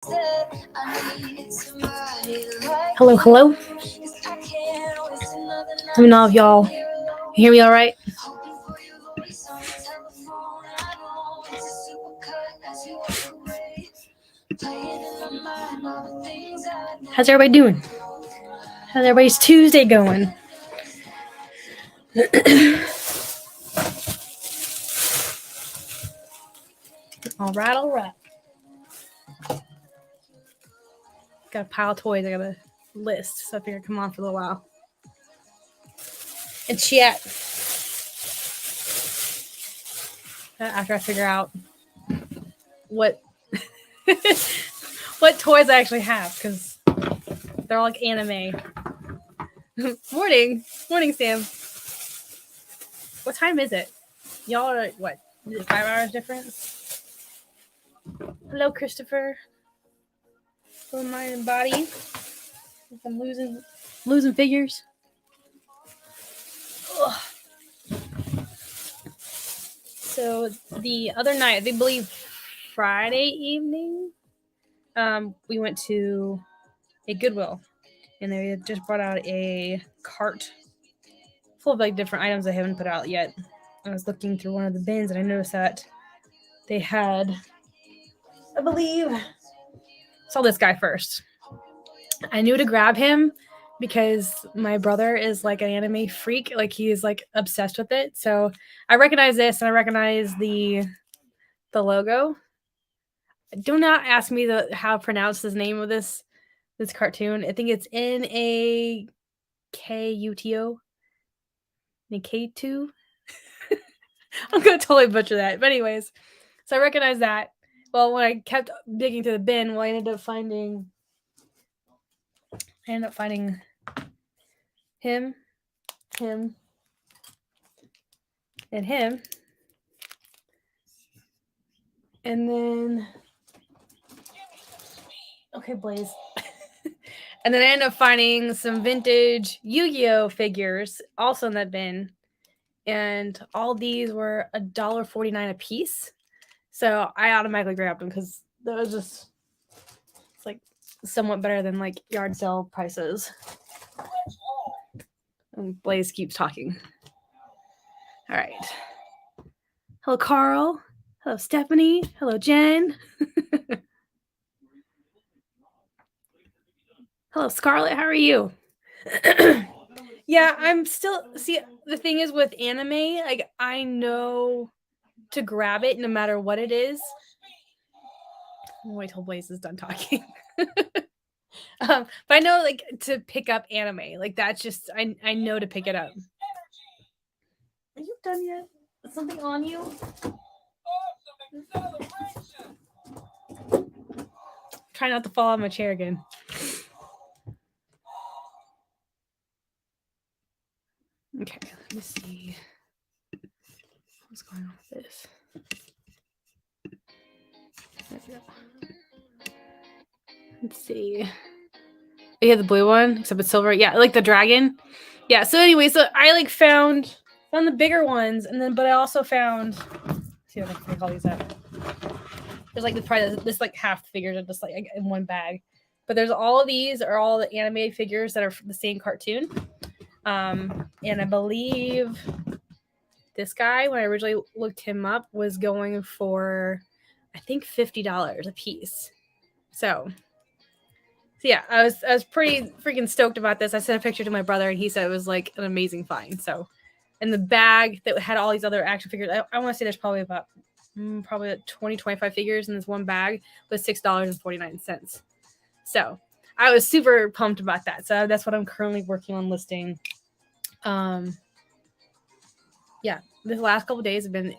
Hello, hello. Let me know if y'all hear me all right. How's everybody doing? How's everybody's Tuesday going? All right, all right. Got a pile of toys I gotta list, so I figured come on for a little while and chat after I figure out what what toys I actually have, because they're all like anime. Morning, Sam. What time is it? Y'all are what? Is it 5 hours difference? Hello, Christopher. For mind and body. I'm losing figures. Ugh. So the other night, I believe Friday evening, we went to a Goodwill, and they just brought out a cart full of like different items I haven't put out yet. I was looking through one of the bins, and I noticed that they had, I believe, saw this guy first. I knew to grab him because my brother is like an anime freak. Like, he is like obsessed with it. So I recognize this, and I recognize the logo. Do not ask me how to pronounce the name of this cartoon. I think it's Nakuto. Nakuto. I'm gonna totally butcher that. But anyways, so I recognize that. Well, when I kept digging through the bin, I ended up finding him, and him. And then, okay, Blaze. And then I ended up finding some vintage Yu-Gi-Oh figures also in that bin. And all these were $1.49 a piece. So I automatically grabbed them because that was just, it's like somewhat better than like yard sale prices. And Blaze keeps talking. All right. Hello, Carl. Hello, Stephanie. Hello, Jen. Hello, Scarlett. How are you? Yeah, I'm still, see, the thing is with anime, like, I know to grab it no matter what it is. I'll wait till Blaze is done talking. But I know, like, to pick up anime, like, that's just, I know to pick it up. Are you done yet? Is something on you? Try not to fall on my chair again. Okay, let me see. What's going on with this? There we go. Let's see. Yeah, the blue one, except it's silver. Yeah, like the dragon. Yeah, so anyway, so I like found the bigger ones, and then, but I also found, see what I can call these up. There's like this like half figures are just like in one bag. But there's all of these are all the animated figures that are the same cartoon. And I believe this guy, when I originally looked him up, was going for, I think, $50 a piece. So yeah, I was pretty freaking stoked about this. I sent a picture to my brother, and he said it was like an amazing find. So, and the bag that had all these other action figures, I want to say there's probably about probably 20, 25 figures in this one bag with $6.49. So I was super pumped about that. So that's what I'm currently working on listing. Yeah, the last couple of days have been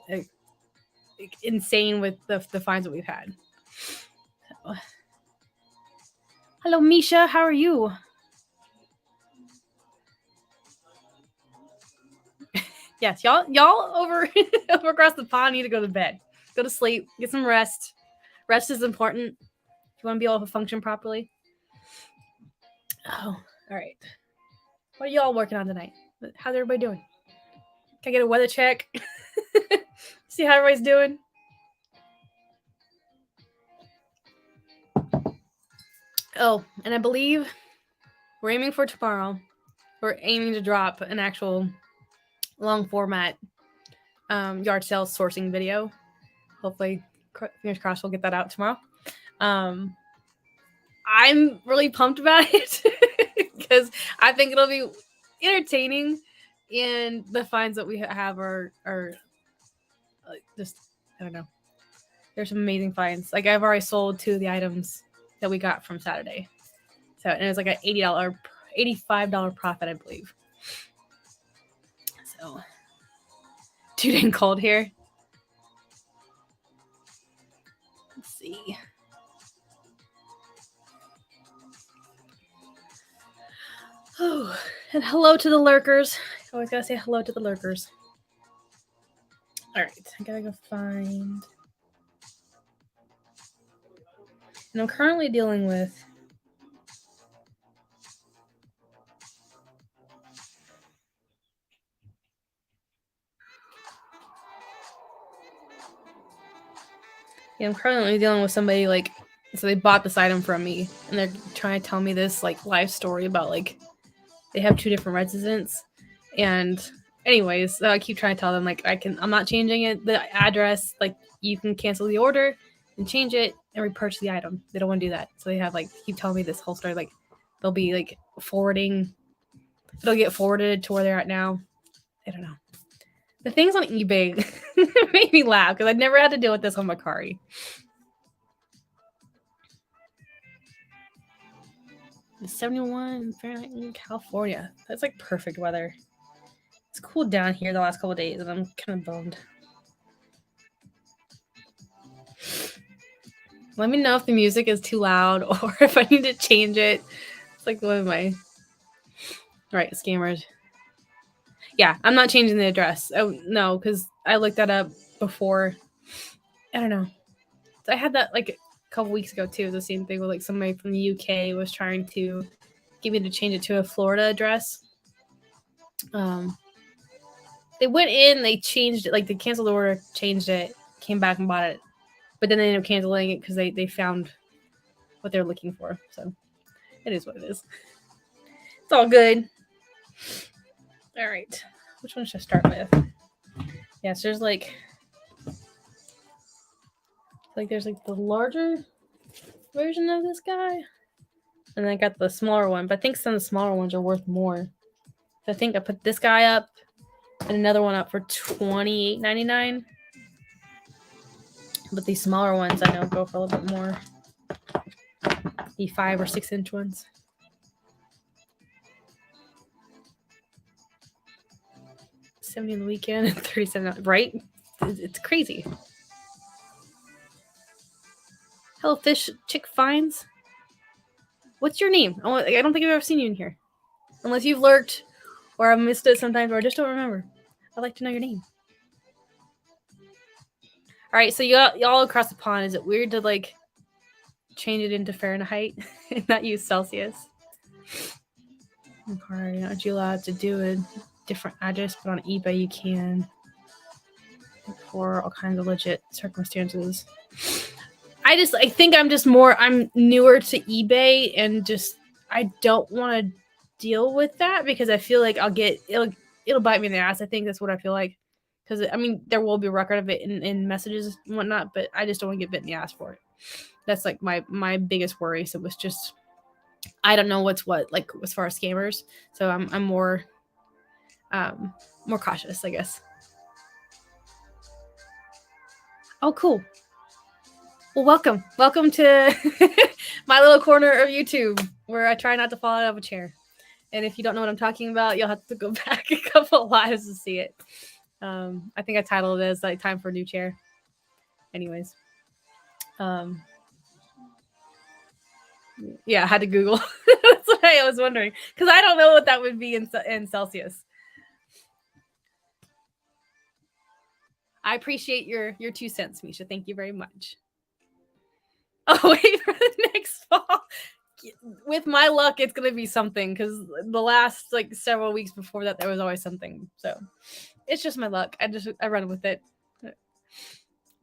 insane with the finds that we've had. So. Hello, Misha. How are you? Yes, y'all over across the pond need to go to bed. Go to sleep. Get some rest. Rest is important if you want to be able to function properly. Oh, all right. What are y'all working on tonight? How's everybody doing? Can I get a weather check? See how everybody's doing? Oh, and I believe we're aiming for tomorrow. We're aiming to drop an actual long format yard sale sourcing video. Hopefully, fingers crossed, we'll get that out tomorrow. I'm really pumped about it because I think it'll be entertaining, and the finds that we have are just, I don't know. There's some amazing finds. Like, I've already sold 2 of the items that we got from Saturday. So, and it was like an $85 profit, I believe. So, too dang cold here. Let's see. Oh, and hello to the lurkers. Always gotta say hello to the lurkers. All right, I gotta go find. And I'm currently dealing with somebody, like, so they bought this item from me, and they're trying to tell me this like life story about, like, they have 2 different residents, and anyways, so I keep trying to tell them, like, I'm not changing it, the address, like, you can cancel the order and change it and repurchase the item. They don't want to do that, so they have, like, keep telling me this whole story, like, they'll be like it'll get forwarded to where they're at now. I don't know. The things on eBay make me laugh because I've never had to deal with this on Macari. The 71 Fahrenheit in California. That's like perfect weather. It's cooled down here the last couple of days, and I'm kind of bummed. Let me know if the music is too loud or if I need to change it. It's like, what am I? Right, scammers. Yeah, I'm not changing the address. Oh, no, because I looked that up before. I don't know. I had that like a couple weeks ago too. The same thing with like somebody from the UK was trying to get me to change it to a Florida address. They went in, they changed it, like they canceled the order, changed it, came back and bought it, but then they ended up canceling it because they found what they're looking for. So it is what it is. It's all good. All right, which one should I start with? Yeah, so there's like there's like the larger version of this guy, and then I got the smaller one. But I think some of the smaller ones are worth more. So I think I put this guy up and another one up for $28.99. But these smaller ones I know go for a little bit more. The 5 or 6 inch ones. $70 on the weekend and $37, right? It's crazy. Hello, Fish Chick Finds. What's your name? I don't think I've ever seen you in here. Unless you've lurked or I've missed it sometimes or I just don't remember. I'd like to know your name. All right, so y'all across the pond, is it weird to like change it into Fahrenheit and not use Celsius? Okay, aren't you allowed to do a different address, but on eBay you can for all kinds of legit circumstances? I think I'm newer to eBay and just I don't want to deal with that because I feel like it'll bite me in the ass. I think that's what I feel like. Because, I mean, there will be a record of it in messages and whatnot, but I just don't want to get bit in the ass for it. That's, like, my biggest worry. So it was just, I don't know what's what, like, as far as scammers. So I'm more cautious, I guess. Oh, cool. Well, welcome. Welcome to my little corner of YouTube where I try not to fall out of a chair. And if you don't know what I'm talking about, you'll have to go back a couple of lives to see it. I think I titled it as like time for a new chair. Anyways. Yeah, I had to Google. That's what I was wondering. Because I don't know what that would be in Celsius. I appreciate your 2 cents, Misha. Thank you very much. Oh, wait for the next fall. With my luck, it's going to be something. Because the last like several weeks before that, there was always something. So it's just my luck. I run with it. I've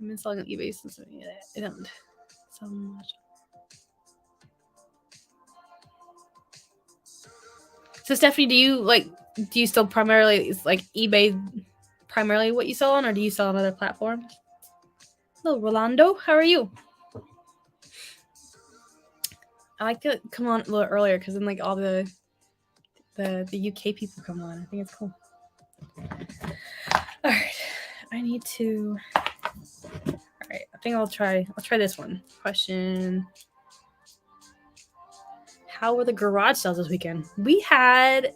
been selling on eBay since I don't so much. So Stephanie, do you still primarily, it's like eBay primarily what you sell on, or do you sell on other platforms? Hello, Rolando. How are you? I like to come on a little earlier because then like all the UK people come on. I think it's cool. All right, I need to. All right, I think I'll try this one. Question: how were the garage sales this weekend? We had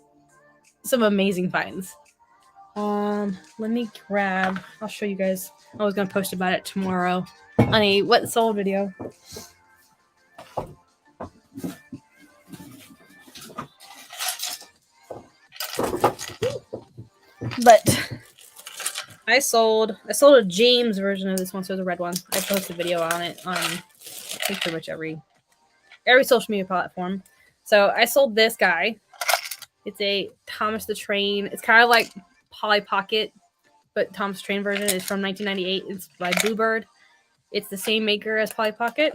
some amazing finds. Let me grab. I'll show you guys. I was gonna post about it tomorrow on a what sold video. But I sold a James version of this one, so it's a red one. I posted a video on it on I think pretty much every social media platform. So I sold this guy. It's a Thomas the Train. It's kind of like Polly Pocket, but Thomas the Train version is from 1998. It's by Bluebird. It's the same maker as Polly Pocket.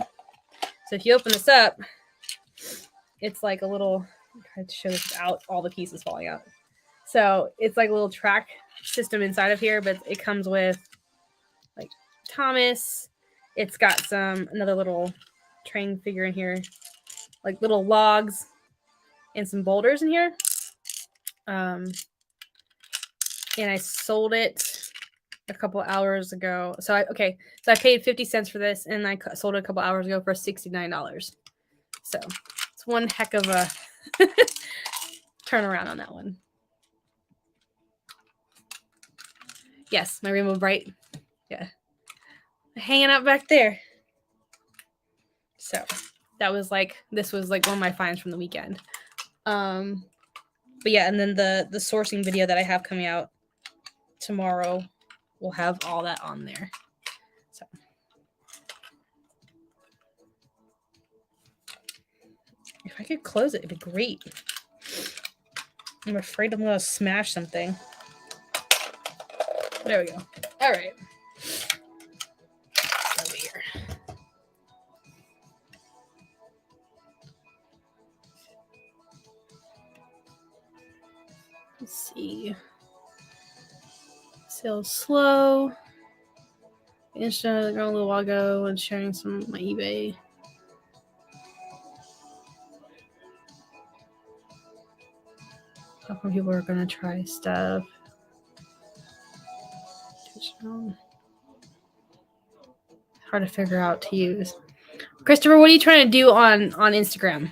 So if you open this up, it's like a little. I tried to show this without all the pieces falling out. So it's like a little track system inside of here, but it comes with like Thomas. It's got another little train figure in here, like little logs and some boulders in here. And I sold it a couple hours ago. So I paid 50 cents for this, and I sold it a couple hours ago for $69. So it's one heck of a turnaround on that one. Yes, my Rainbow Bright. Yeah. Hanging out back there. So this was like one of my finds from the weekend. But yeah, and then the sourcing video that I have coming out tomorrow will have all that on there. So if I could close it, it'd be great. I'm afraid I'm gonna smash something. There we go. All right. Over here. Let's see. Sales slow. Insta a little while ago and sharing some of my eBay. How many people are gonna try stuff? Hard to figure out to use. Christopher, what are you trying to do on Instagram?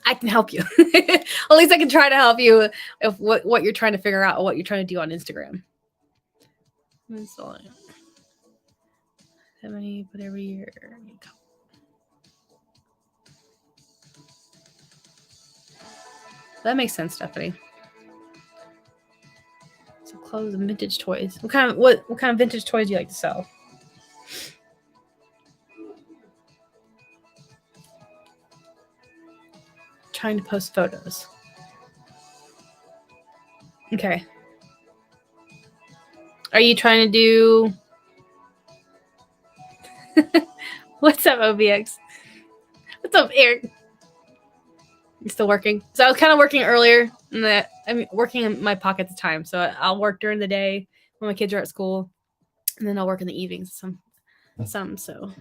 I can help you. At least I can try to help you if what you're trying to figure out or what you're trying to do on Instagram. How many, but every year. That makes sense, Stephanie. So clothes and vintage toys. What kind of vintage toys do you like to sell? Trying to post photos. Okay. Are you trying to do? What's up, OBX? What's up, Eric? You still working? So I was kind of working earlier. Working in my pocket at the time. So I'll work during the day when my kids are at school, and then I'll work in the evenings. Some. So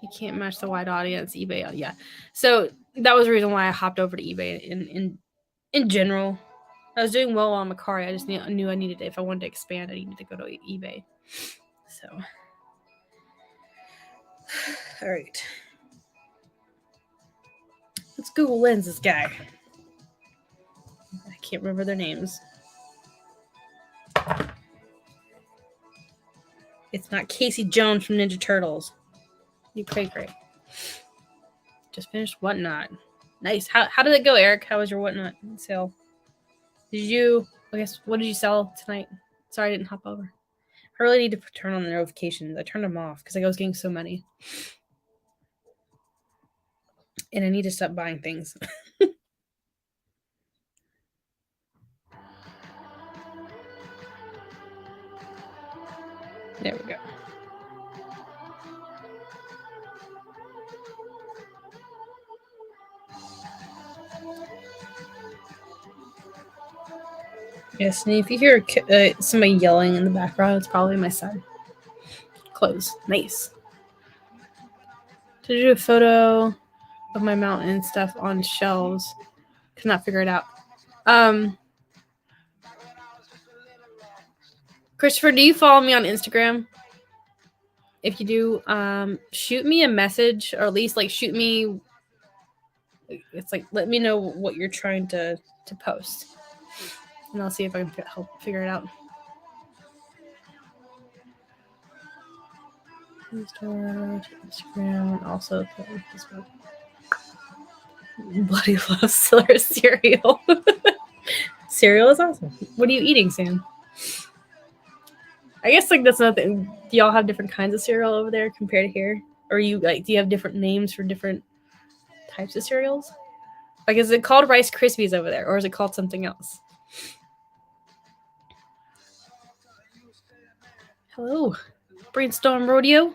you can't match the wide audience eBay. Yeah. So that was the reason why I hopped over to eBay. In general, I was doing well on Macari. I just knew I needed it. If I wanted to expand, I needed to go to eBay. So, all right. Let's Google Lens this guy. I can't remember their names. It's not Casey Jones from Ninja Turtles. You great. Just finished Whatnot. Nice. How did it go, Eric? How was your Whatnot sale? What did you sell tonight? Sorry, I didn't hop over. I really need to turn on the notifications. I turned them off because I was getting so many. And I need to stop buying things. There we go. Yes, and if you hear somebody yelling in the background, it's probably my son. Close. Nice. To do a photo of my mountain stuff on shelves. Could not figure it out. Christopher, do you follow me on Instagram? If you do, shoot me a message, or at least like shoot me. It's like let me know what you're trying to post, and I'll see if I can help figure it out. Instagram, and also Facebook. Bloody love cereal. Cereal is awesome. What are you eating, Sam? I guess like that's nothing. Do y'all have different kinds of cereal over there compared to here? Or you like do you have different names for different types of cereals? Like is it called Rice Krispies over there, or is it called something else? Hello, Brainstorm Rodeo.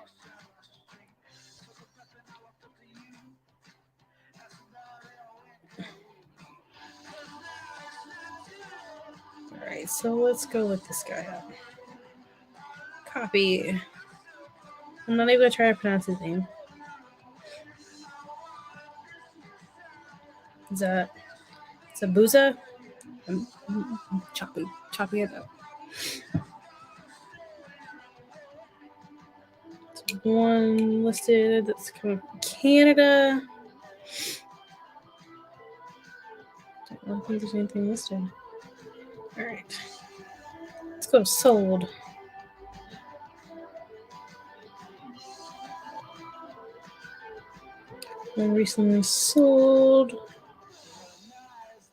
Alright, so let's go look this guy up. Copy. I'm not able to try to pronounce his name. Zabuza? I'm chopping it up. It's one listed that's coming from Canada. I don't think there's anything listed. Alright. Let's go sold. One recently sold.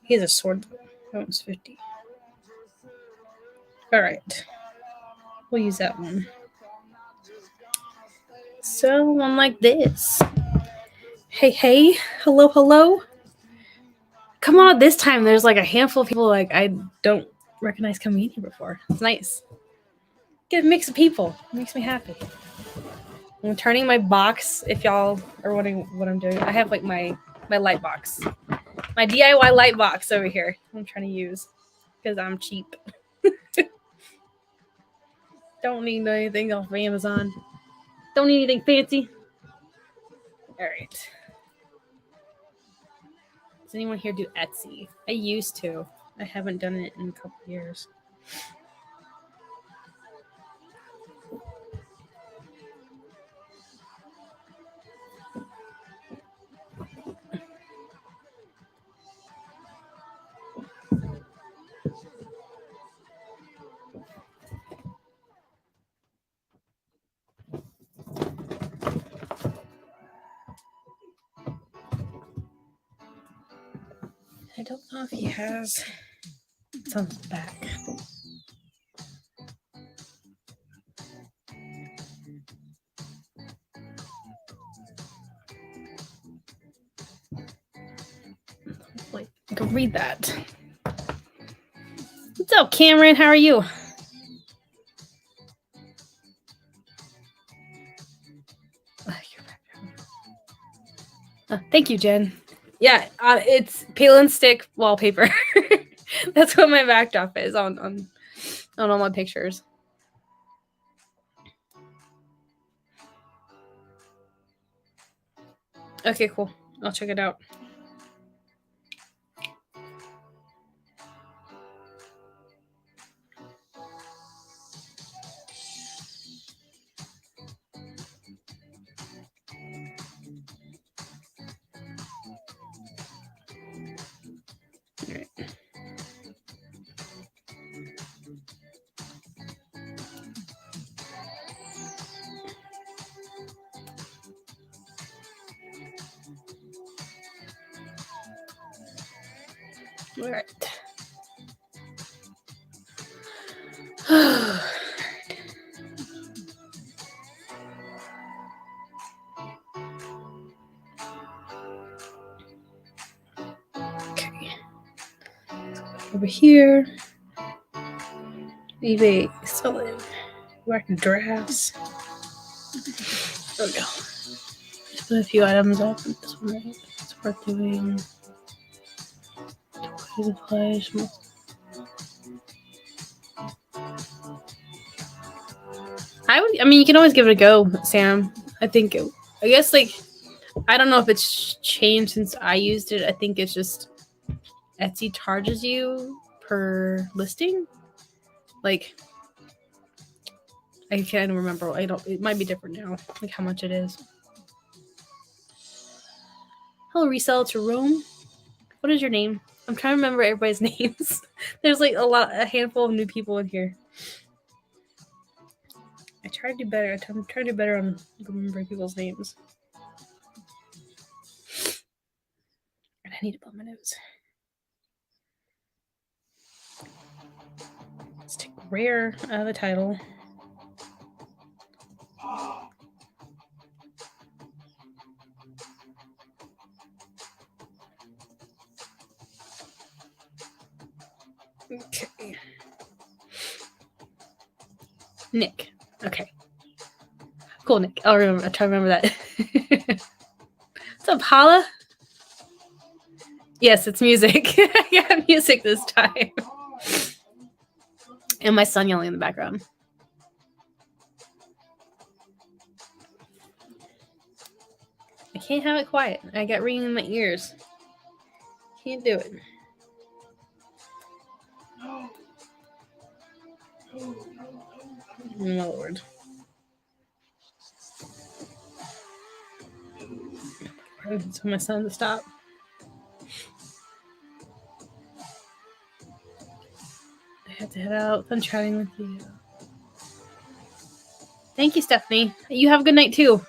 He has a sword. That one's 50. Alright. We'll use that one. So, one like this. Hey. Hello. Come on, this time there's like a handful of people like I don't recognize coming in here before. It's nice. Get a mix of people. It makes me happy. I'm turning my box. If y'all are wondering what I'm doing, I have like my light box, my DIY light box over here. I'm trying to use because I'm cheap. Don't need anything off of Amazon. Don't need anything fancy. All right. Does anyone here do Etsy? I used to. I haven't done it in a couple years. I don't know if he has. It's on his back. Like, go read that. What's up, Cameron? How are you? Thank you, Jen. Yeah, it's peel and stick wallpaper. That's what my backdrop is on all my pictures. Okay, cool. I'll check it out. All right. Okay. Over here. eBay selling working drafts. There we go. Just put a few items up. This one it's worth doing. The place. I mean, you can always give it a go, Sam. I guess like, I don't know if it's changed since I used it. I think it's just Etsy charges you per listing. Like, I can't remember. It might be different now, like how much it is. Hello, Reseller to Rome. What is your name? I'm trying to remember everybody's names. There's like a handful of new people in here. I try to do better. I'm trying to do better on remembering people's names. And I need to put my notes. Let's take rare out of the title. Okay. Nick. Okay. Cool, Nick. I'll try to remember that. What's up, Hala? Yes, it's music. I got music this time. And my son yelling in the background. I can't have it quiet. I got ringing in my ears. Can't do it. Oh, my Lord. I tell my son to stop. I have to head out. I'm chatting with you. Thank you, Stephanie. You have a good night too.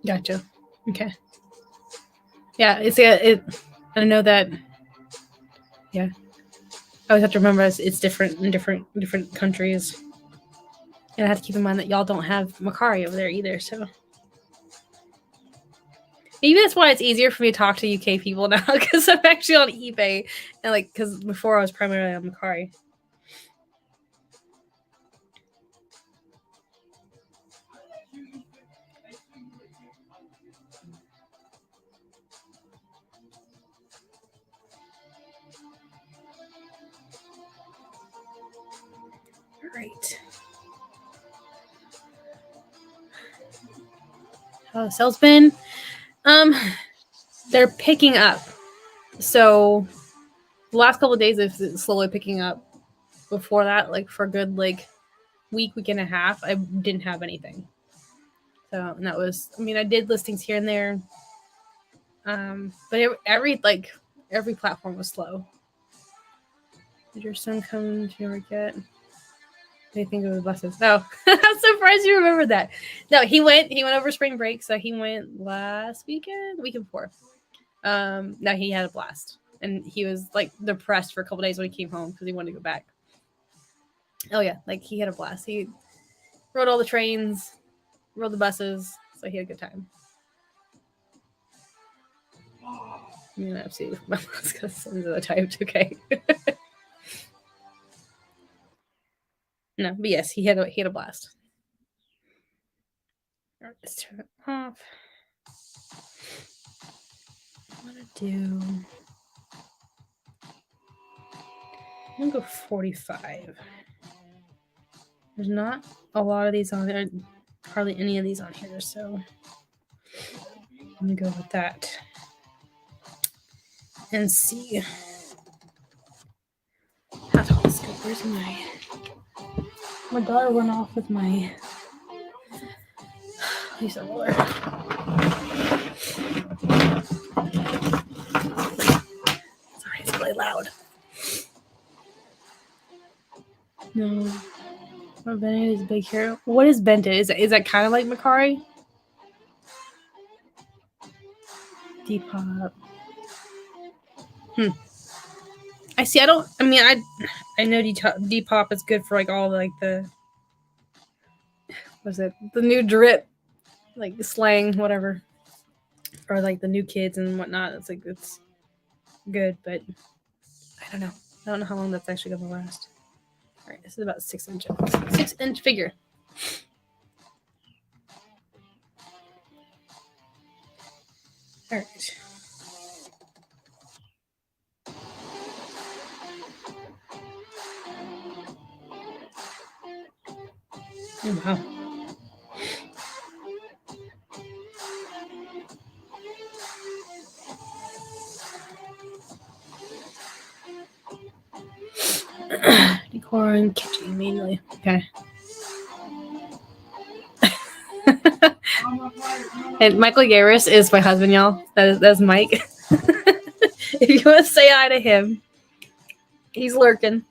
Gotcha. Okay. Yeah, I know that. Yeah, I always have to remember it's different in different countries, and I have to keep in mind that y'all don't have Macari over there either. So maybe that's why it's easier for me to talk to UK people now, because I'm actually on eBay, and because before I was primarily on Macari. Right. Oh, sales been? They're picking up. So the last couple of days, it's slowly picking up. Before that, for a good week and a half, I didn't have anything. So, and that was, I did listings here and there. But every platform was slow. Did your son come to New York yet? They think of the buses. No, I'm surprised you remember that. No, he went over spring break, so he went last week before. No, he had a blast, and he was depressed for a couple days when he came home because he wanted to go back. Oh yeah, he had a blast. He rode all the trains, rode the buses, so he had a good time. I'm gonna have to see if my mom's got some of the typed. Okay. No, but yes, he had a blast. All right, let's turn it off. I'm gonna go 45. There's not a lot of these on there, hardly any of these on here, so I'm gonna go with that and see. Where's my daughter went off with my reseller. Sorry, it's really loud. No. Bented is big here. What is Bented? Is that kind of like Macari? Depop. I see. I know Depop is good for all the what's it? The new drip, slang, whatever, or the new kids and whatnot. It's good, but I don't know. I don't know how long that's actually gonna last. All right, this is about 6 inches. 6-inch figure. All right. Oh, wow. Decor and kitchen mainly. Okay. And Michael Garris is my husband, y'all. That's Mike. If you want to say hi to him, he's lurking.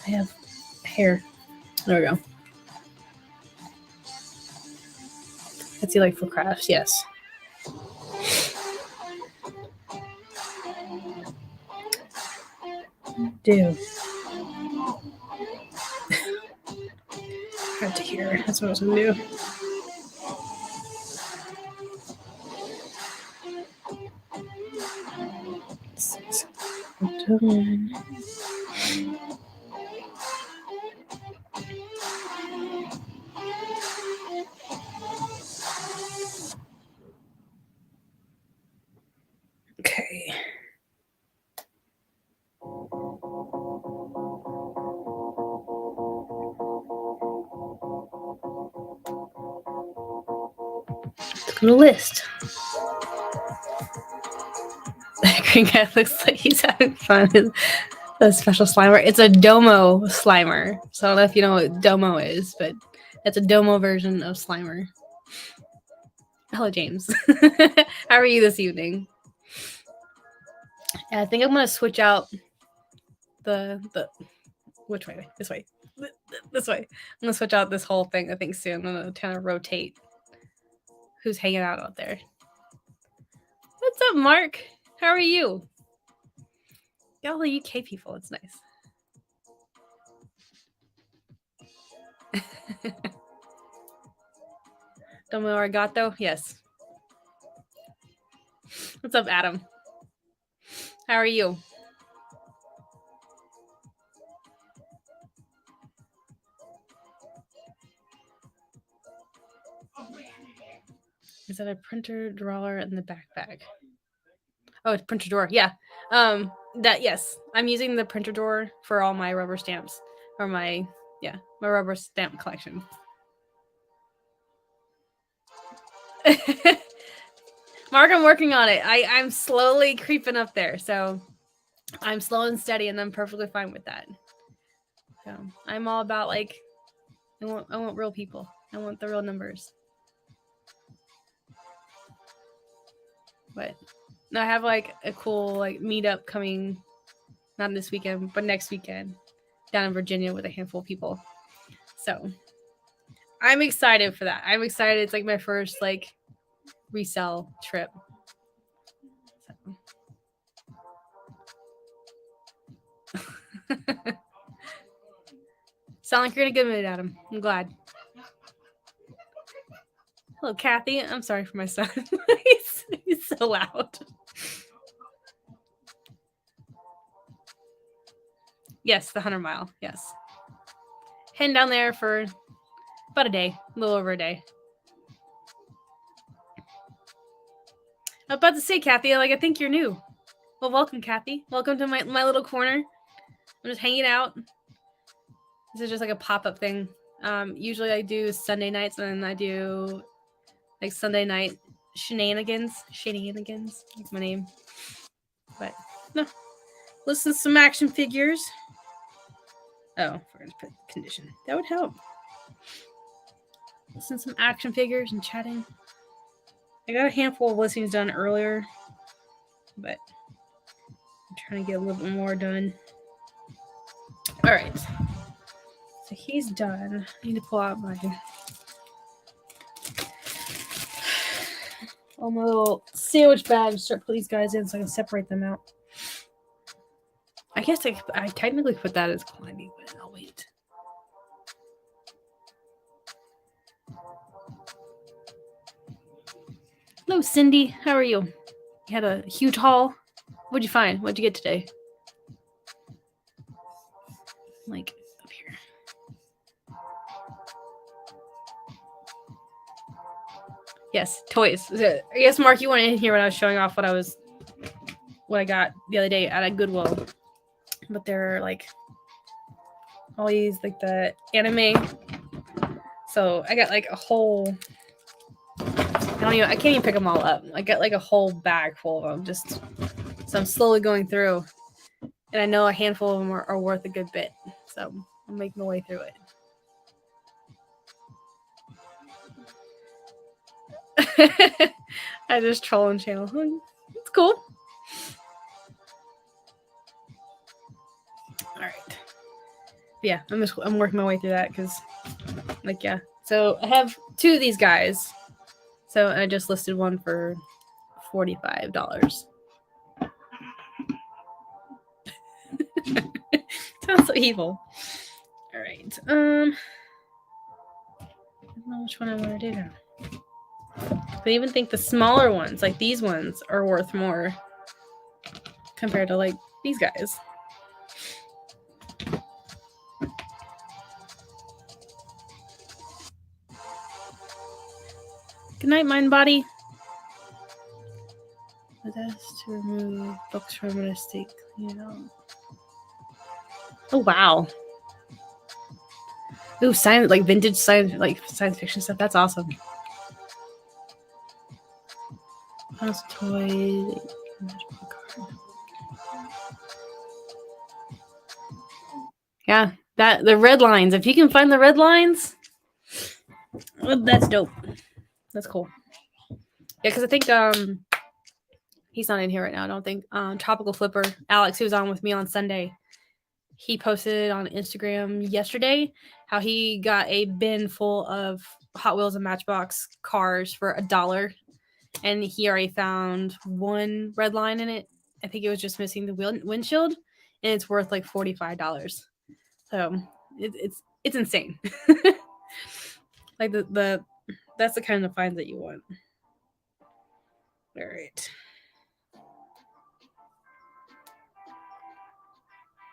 I have hair. There we go. That's like for crafts, yes. Do. Hard to hear. That's what I was gonna do. Done. Okay. Let's go to list. Green guy looks like he's having fun. A special Slimer. It's a Domo Slimer. So I don't know if you know what Domo is, but it's a Domo version of Slimer. Hello, James. How are you this evening? Yeah, I think I'm gonna switch out the which way? This way. This way. I'm gonna switch out this whole thing, I think soon. I'm gonna kind of rotate who's hanging out there. What's up, Mark? How are you? Got all the UK people. It's nice. Domo Arigato? Yes. What's up, Adam? How are you? Is that a printer drawer in the backpack? Oh, it's printer drawer. Yeah. That yes. I'm using the printer drawer for all my rubber stamps or my rubber stamp collection. Mark, I'm working on it. I'm slowly creeping up there. So I'm slow and steady and I'm perfectly fine with that. So I'm all about like I want real people. I want the real numbers. But I have like a cool like meetup coming, not this weekend, but next weekend down in Virginia with a handful of people. So I'm excited for that. I'm excited. It's like my first like resell trip. So. Sound like you're in a good mood, Adam. I'm glad. Hello, Kathy. I'm sorry for my son. he's so loud. Yes, the 100 mile. Yes. Heading down there for about a day, a little over a day. I was about to say, Kathy, like I think you're new. Well, welcome, Kathy. Welcome to my little corner. I'm just hanging out. This is just like a pop-up thing. Usually I do Sunday nights and then I do like Sunday night shenanigans. That's my name. But no. Listen to some action figures. Oh, we're gonna put condition. That would help. Listen to some action figures and chatting. I got a handful of listings done earlier, but I'm trying to get a little bit more done. All right. So he's done. I need to pull out my little sandwich bag. Start putting these guys in so I can separate them out. I guess I technically put that as quantity, but I'll wait. Hello, Cindy. How are you? You had a huge haul. What'd you find? What'd you get today? like up here. Yes, toys. I guess Mark, you weren't in here when I was showing off what I got the other day at a Goodwill. But they're like all these like the anime. So I got like a whole. I can't even pick them all up. I got like a whole bag full of them. So I'm slowly going through, and I know a handful of them are worth a good bit. So I'm making my way through it. I just trolling channel. It's cool. All right. Yeah, I'm working my way through that because, like, yeah. So I have 2 of these guys. So I just listed one for $45. Sounds so evil. All right. I don't know which one I want to do now. I even think the smaller ones, like these ones, are worth more compared to like these guys. Good night, mind body. The best to remove books from an estate. Clean it out. Oh wow. Ooh, science, like vintage science, like science fiction stuff. That's awesome. House toy. Yeah, the red lines. If you can find the red lines, that's dope. That's cool. Yeah, because I think he's not in here right now. I don't think Tropical Flipper Alex, who was on with me on Sunday, he posted on Instagram yesterday how he got a bin full of Hot Wheels and Matchbox cars for $1, and he already found one red line in it. I think it was just missing the windshield, and it's worth like $45. So it's insane. Like the that's the kind of finds that you want. All right.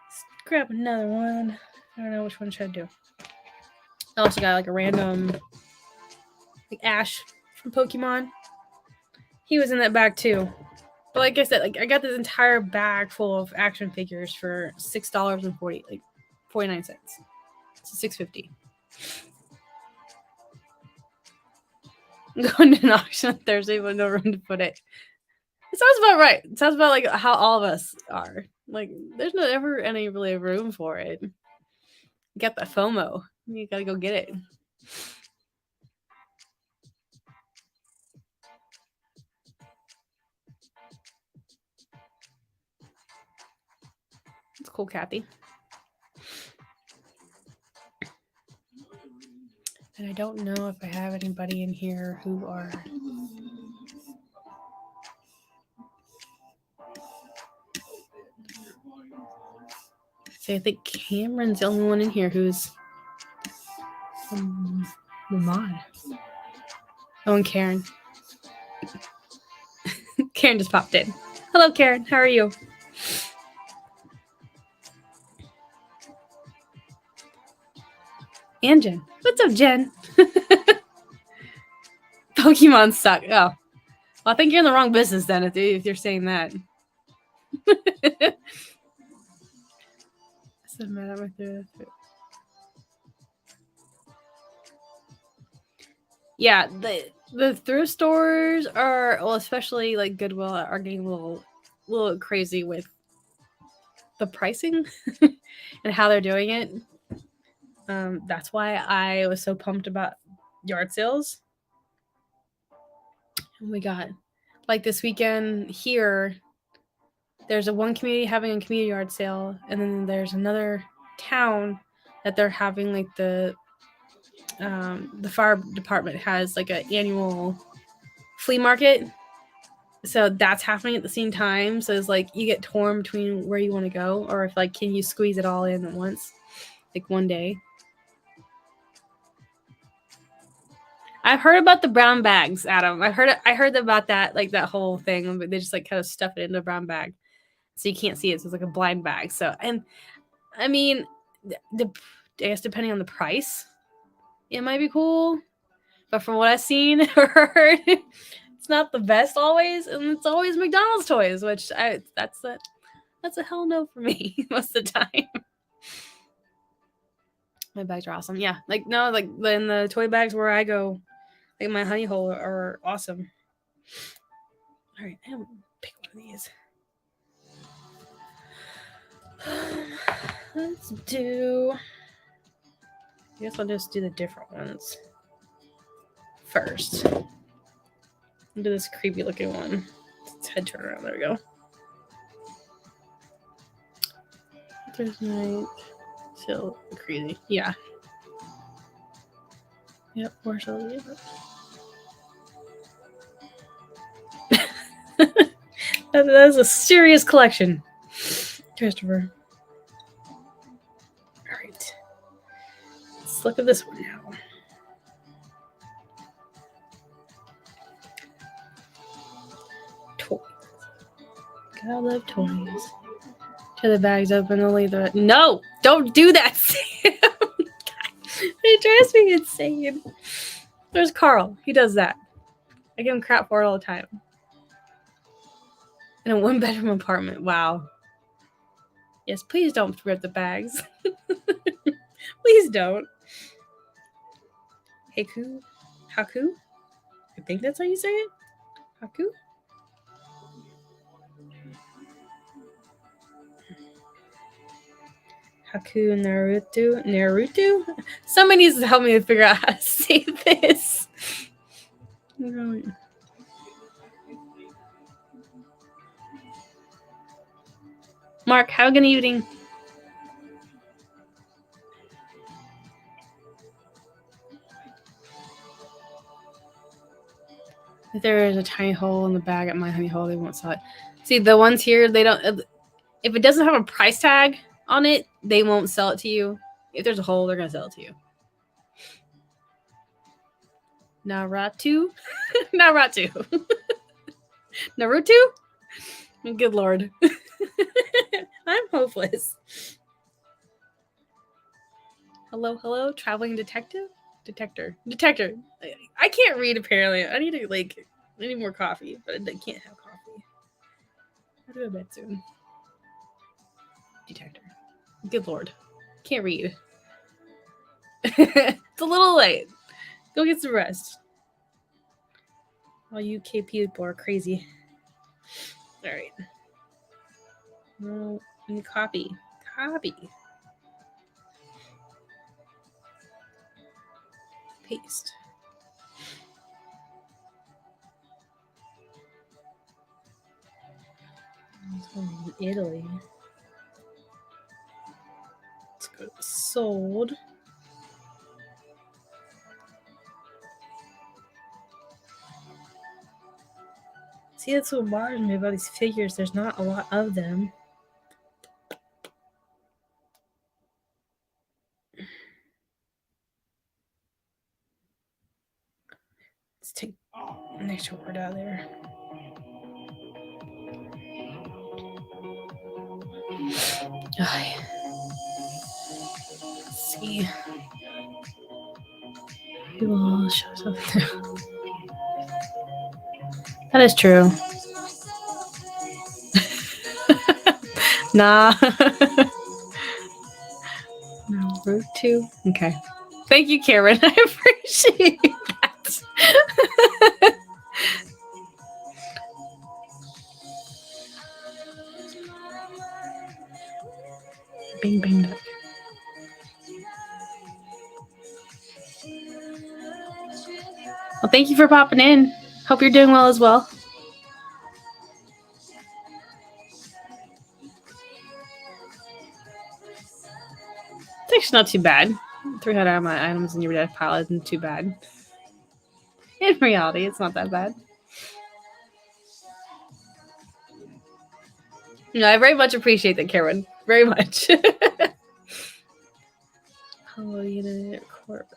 Let's grab another one. I don't know which one should I do. I also got like a random like Ash from Pokemon. He was in that bag too. But like I said, like I got this entire bag full of action figures for $6.49. So $6.50. I'm going to an auction on Thursday with no room to put it. It sounds about right. It sounds about like how all of us are. Like there's not ever any really room for it. You got that FOMO. You gotta go get it. It's cool, Kathy. And I don't know if I have anybody in here who are. See, I think Cameron's the only one in here who's the mod. Oh, and Karen. Karen just popped in. Hello, Karen. How are you? And Jen. What's up, Jen? Pokemon suck. Oh. Well, I think you're in the wrong business then if you're saying that. Yeah, the thrift stores are, well, especially like Goodwill, are getting a little crazy with the pricing and how they're doing it. That's why I was so pumped about yard sales. And we got like this weekend here. There's one community having a community yard sale, and then there's another town that they're having like the fire department has like an annual flea market. So that's happening at the same time. So it's like you get torn between where you want to go, or if like can you squeeze it all in at once, like one day. I've heard about the brown bags, Adam. I heard about that, like that whole thing. But they just like kind of stuff it in a brown bag, so you can't see it. So it's like a blind bag. So, and I mean, I guess depending on the price, it might be cool. But from what I've seen or heard, it's not the best always, and it's always McDonald's toys, which that's a hell no for me most of the time. My bags are awesome. Yeah, like no, like in the toy bags where I go, like my honey hole are awesome. All right, I'm gonna pick one of these. Let's do. I guess I'll just do the different ones first. I'll do this creepy looking one. Its head turn around. There we go. There's night. Still crazy. Yeah. Yep. Where's all that is a serious collection, Christopher. All right. Let's look at this one now. Toys. Gotta love toys. Tear the bags open and leave the. No! Don't do that, Sam! It drives me insane. There's Carl. He does that. I give him crap for it all the time. In a one-bedroom apartment. Wow. Yes, please don't rip the bags. Please don't. Haku? Haku? I think that's how you say it. Haku? Haku Naruto? Naruto? Somebody needs to help me to figure out how to say this. Mark, have a good evening. If there is a tiny hole in the bag at my honey hole, they won't sell it. See, the ones here, they don't. If it doesn't have a price tag on it, they won't sell it to you. If there's a hole, they're gonna sell it to you. Naruto? Naruto. Naruto? Good lord. I'm hopeless. Hello, traveling detective? Detector. I can't read apparently. I need more coffee, but I can't have coffee. I'll go to bed soon. Detector. Good lord. Can't read. It's a little late. Go get some rest. All you KP people are crazy. Alright. No, copy. Paste. Italy. Let's go to sold. See, that's what bothers me about these figures. There's not a lot of them. Let's take an extra word out of there. Let's see. We will show something. That is true. Nah. No, route 2. Okay. Thank you, Karen. I appreciate that. Bing, bing, duck. Well, thank you for popping in. Hope you're doing well as well. It's actually not too bad. 300 of my items in your deck pile isn't too bad. In reality, it's not that bad. No, I very much appreciate that, Karen. Very much. Hello, unit corp.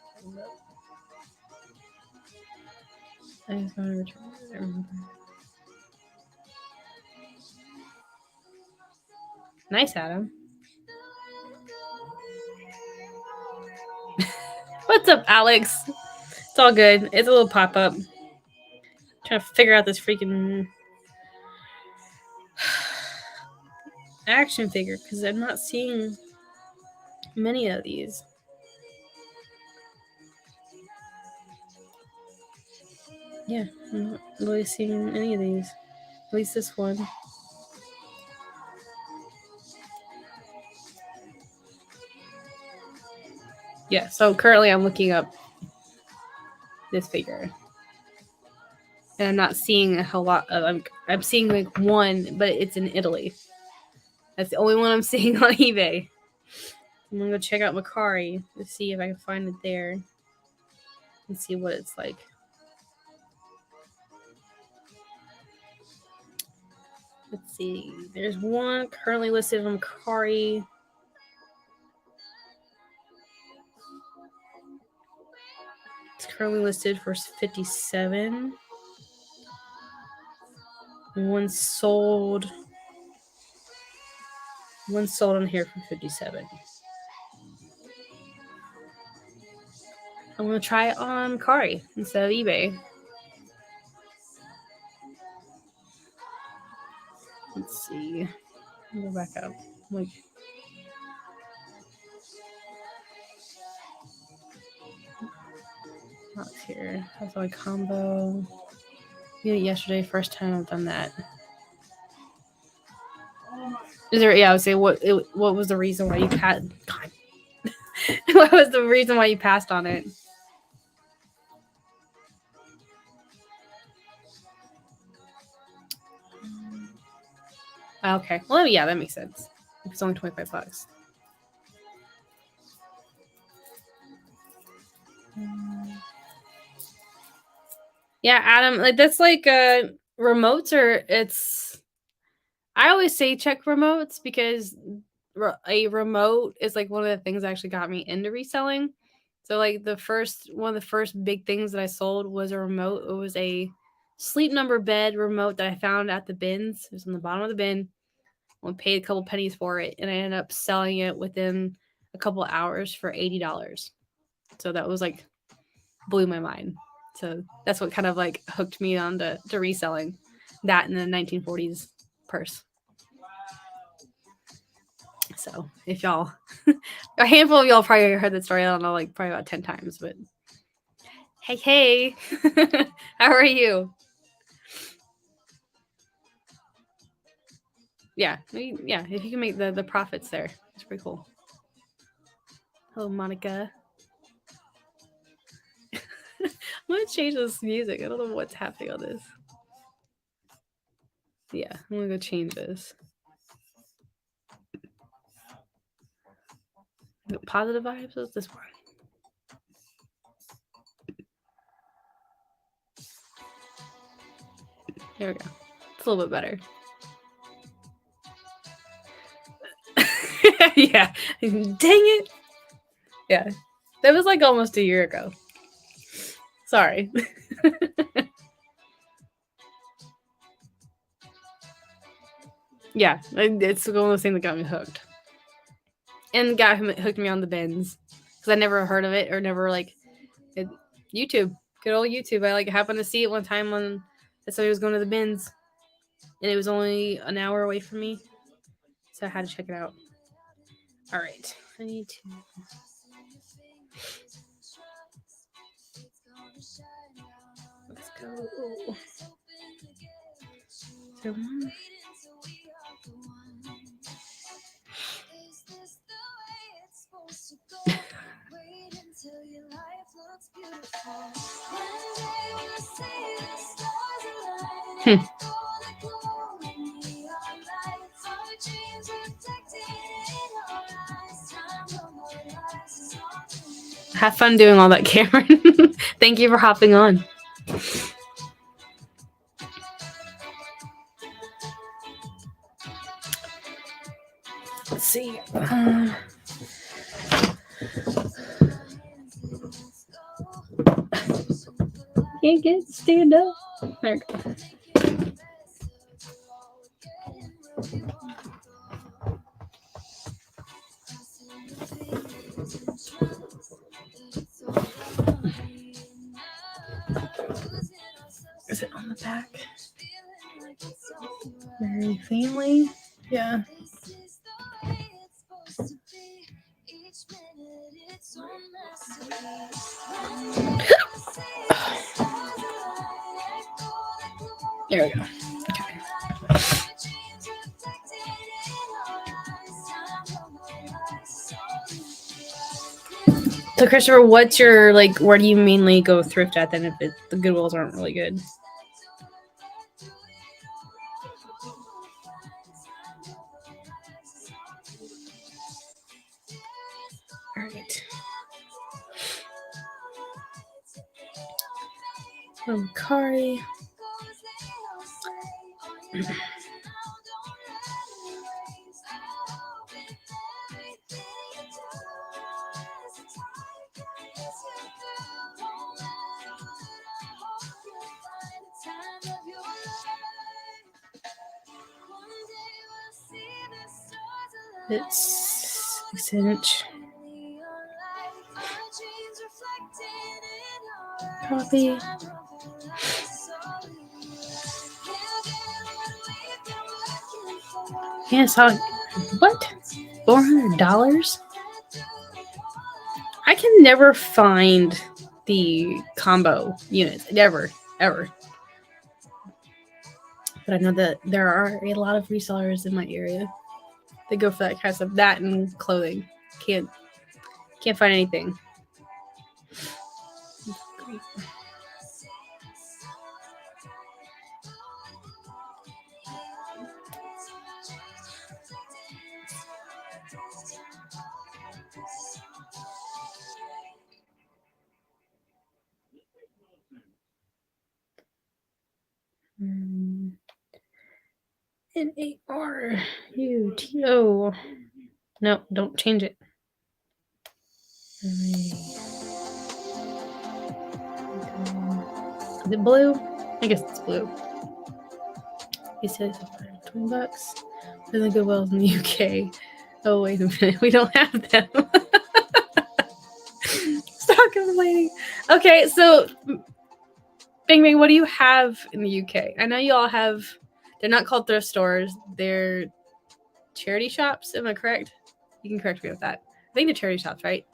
I just want to return. Nice, Adam. What's up, Alex? It's all good. It's a little pop-up. Trying to figure out this freaking action figure because I'm not seeing many of these. Yeah, I'm not really seeing any of these. At least this one. Yeah, so currently I'm looking up this figure. And I'm not seeing a whole lot of I'm seeing like one, but it's in Italy. That's the only one I'm seeing on eBay. I'm gonna go check out Macari to see if I can find it there and see what it's like. Let's see. There's one currently listed on Macari. It's currently listed for 57. One sold on here for 57. I'm gonna try it on Macari instead of eBay. Let's see. Go back up. Like, not here. That's my combo. Yeah, yesterday, first time I've done that. Is there? Yeah, I would say what was the reason why you passed? God, what was the reason why you passed on it? Okay, well, yeah, that makes sense. If it's only $25. Yeah, Adam, like that's like remotes or it's. I always say check remotes because a remote is like one of the things that actually got me into reselling. So like one of the first big things that I sold was a remote. It was a Sleep Number bed remote that I found at the bins. It was on the bottom of the bin. I paid a couple pennies for it, and I ended up selling it within a couple hours for $80. So that was like blew my mind. So that's what kind of like hooked me on to reselling that in the 1940s purse. So if y'all, a handful of y'all probably heard that story. I don't know, like probably about 10 times, but hey, how are you? Yeah, yeah. If you can make the profits there, it's pretty cool. Hello, Monica. I'm gonna change this music. I don't know what's happening on this. Yeah, I'm gonna go change this. Positive vibes. What's this one? There we go. It's a little bit better. Yeah. Dang it. Yeah. That was like almost a year ago. Sorry. Yeah, it's one of those things that got me hooked. And hooked me on the bins. Because I never heard of it or never like YouTube. Good old YouTube. I like happened to see it one time when somebody was going to the bins. And it was only an hour away from me. So I had to check it out. Alright. I need to let's go. Is there one? Have fun doing all that, Cameron. Thank you for hopping on. Let's see. Can't get stand up. There we go. Very family. Yeah. There we go. Okay. So Christopher, what's your like? Where do you mainly go thrift at then if the Goodwills aren't really good? All right. Kari. It's 6-inch. Copy. Yeah, so what? $400? I can never find the combo units. Never, ever. But I know that there are a lot of resellers in my area. They go for that kind of stuff. That and clothing. Can't find anything. NARUTO. No, don't change it. Is it blue? I guess it's blue. He says $20. Then the Goodwills in the UK. Oh, wait a minute. We don't have them. Stop complaining. Okay, so Bing Bang, what do you have in the UK? I know you all have, they're not called thrift stores. They're charity shops. Am I correct? You can correct me with that. I think they're charity shops, right?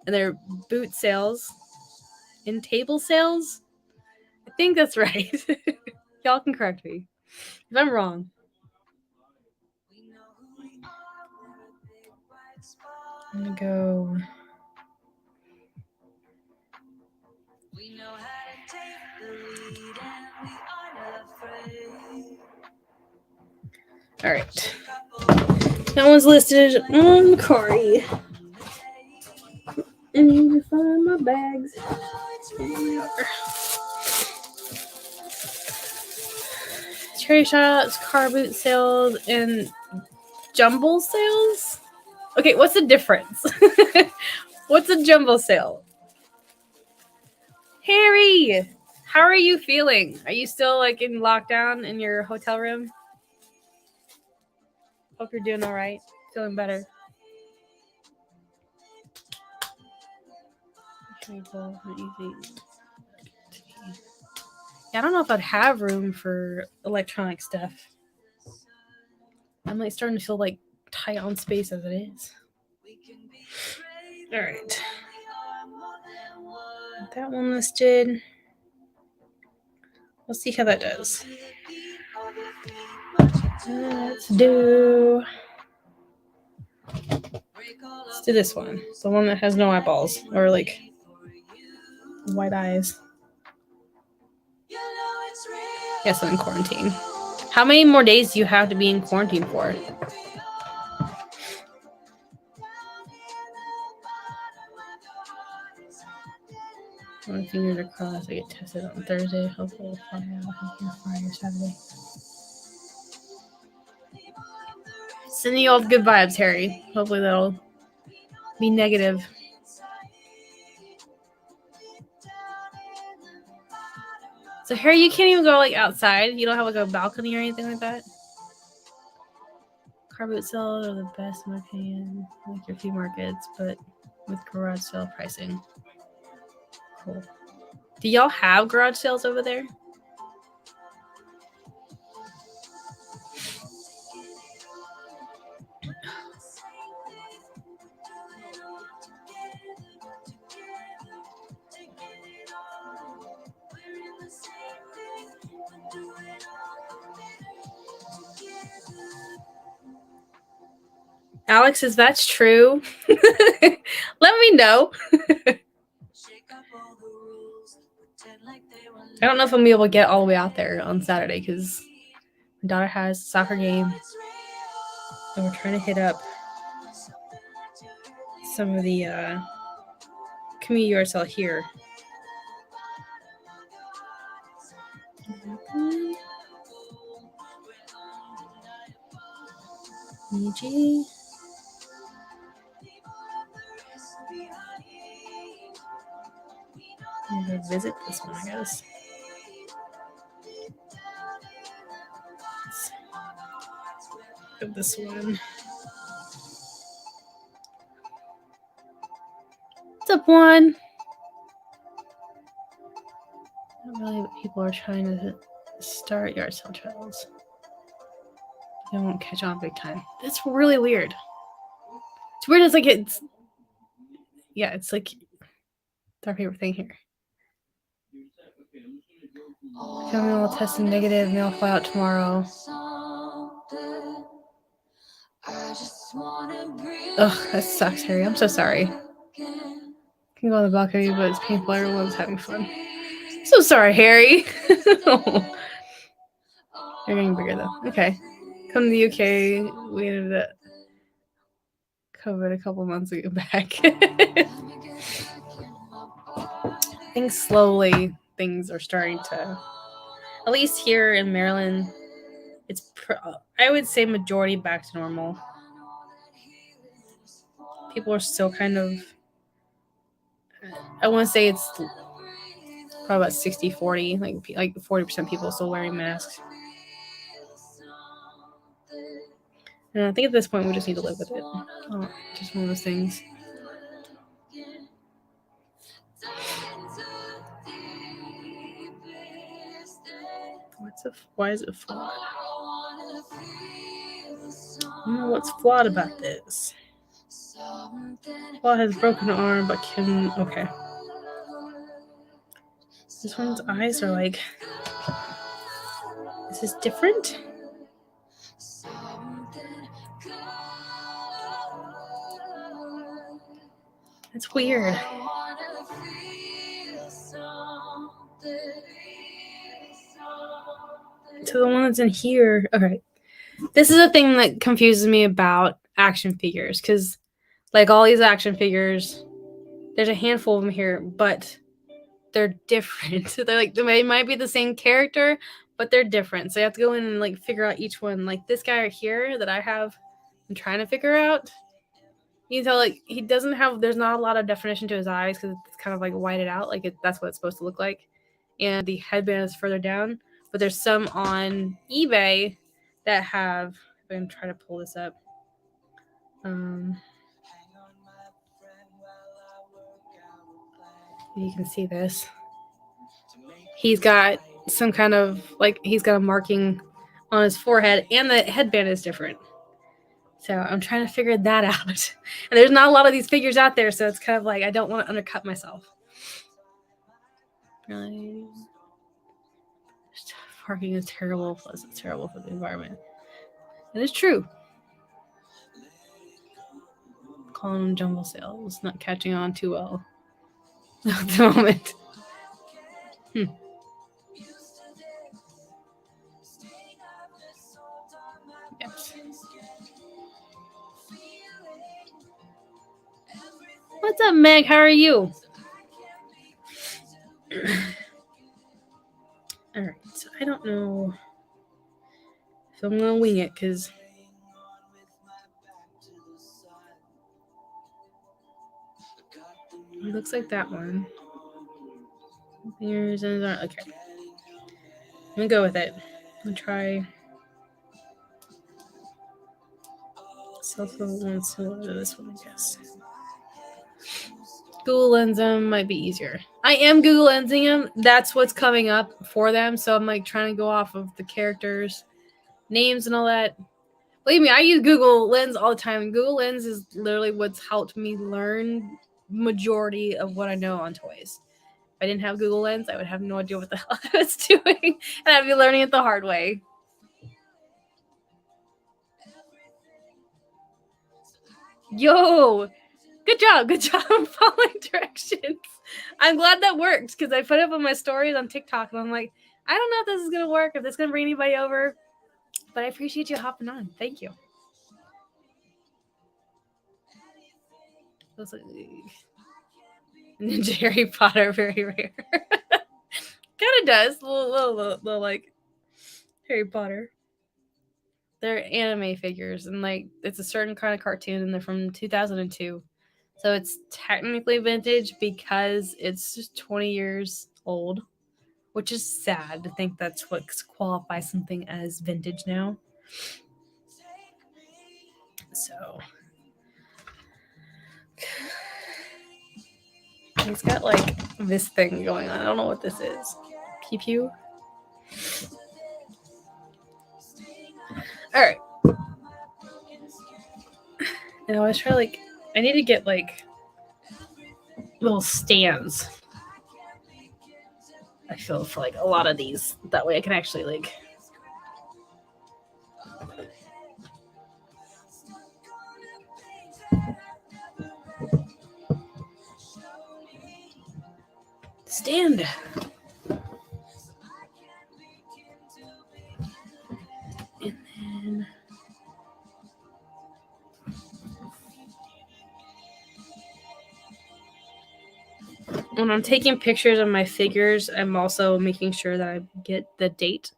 And they're boot sales and table sales. I think that's right. Y'all can correct me if I'm wrong. I'm gonna go. All right. That one's listed on Kari. I need to find my bags. Cherry shots, car boot sales, and jumble sales? Okay, what's the difference? What's a jumble sale? Harry, how are you feeling? Are you still like in lockdown in your hotel room? Hope you're doing all right. Feeling better. Yeah, I don't know if I'd have room for electronic stuff. I'm like starting to feel like tight on space as it is. All right. That one listed. We'll see how that does. Let's do this one. The one that has no eyeballs or like white eyes. Yes, I'm in quarantine. How many more days do you have to be in quarantine for? My fingers are crossed. I get tested on Thursday. Hopefully we'll find out Friday or Saturday. Sending you all good vibes, Harry. Hopefully that'll be negative. So Harry, you can't even go like outside. You don't have like a balcony or anything like that. Car boot sales are the best in my opinion, like your flea markets, but with garage sale pricing. Cool. Do y'all have garage sales over there? Alex, is that true? Let me know. I don't know if I'm gonna be able to get all the way out there on Saturday because my daughter has a soccer game, and we're trying to hit up some of the community yard sale here. EG. I'm gonna visit this one, I guess. Let's this one. What's up, one? Not really what people are trying to start yard sale trails. They won't catch on big time. That's really weird. It's weird. It's like it's like our favorite thing here. Family all tested negative, and they all fly out tomorrow. Ugh, that sucks, Harry. I'm so sorry. Can go on the balcony, but it's painful. Everyone's having fun. So sorry, Harry. You're getting bigger though. Okay. Come to the UK. We ended up COVID a couple months ago back. I think slowly things are starting to, at least here in Maryland, it's I would say majority back to normal. People are still kind of, I want to say it's probably about 60-40, like 40% people still wearing masks. And I think at this point we just need to live with it. Just one of those things. Why is it flawed? I don't know what's flawed about this. Flaw has broken arm, but can okay. This one's eyes are like. Is this different? That's weird. So the one that's in here. Okay. This is a thing that confuses me about action figures, because like all these action figures, there's a handful of them here, but they're different. They're like, they might be the same character, but they're different. So you have to go in and like figure out each one. Like this guy right here that I have, I'm trying to figure out. You can tell like he doesn't have. There's not a lot of definition to his eyes because it's kind of like whited out. Like that's what it's supposed to look like. And the headband is further down. But there's some on eBay that have. I'm trying to pull this up. You can see this. He's got some kind of like he's got a marking on his forehead, and the headband is different. So I'm trying to figure that out. And there's not a lot of these figures out there, so it's kind of like I don't want to undercut myself. Really, parking is terrible. Plus, it's terrible for the environment. It is true. Calling them jumble sales, not catching on too well at the moment. Yes. What's up, Meg? How are you? All right, so I don't know if I'm gonna wing it because it looks like that one. Fingers and okay. I'm gonna go with it. I'm gonna try. Self-level one similar to this one, I guess. Google Lens them might be easier. I am Google Lensing them. That's what's coming up for them. So I'm like trying to go off of the characters, names, and all that. Believe me, I use Google Lens all the time. Google Lens is literally what's helped me learn majority of what I know on toys. If I didn't have Google Lens, I would have no idea what the hell I was doing, and I'd be learning it the hard way. Yo, good job following directions. I'm glad that worked because I put it up on my stories on TikTok and I'm like, I don't know if this is gonna work, if this is gonna bring anybody over, but I appreciate you hopping on. Thank you. Ninja Harry Potter, very rare. Kind of does, little like Harry Potter. They're anime figures, and like it's a certain kind of cartoon, and they're from 2002. So it's technically vintage because it's just 20 years old, which is sad to think that's what qualifies something as vintage now. So he's got like this thing going on. I don't know what this is. Pew pew. All right. And I always try like I need to get like little stands. I feel for like a lot of these. That way I can actually like stand. And then when I'm taking pictures of my figures, I'm also making sure that I get the date.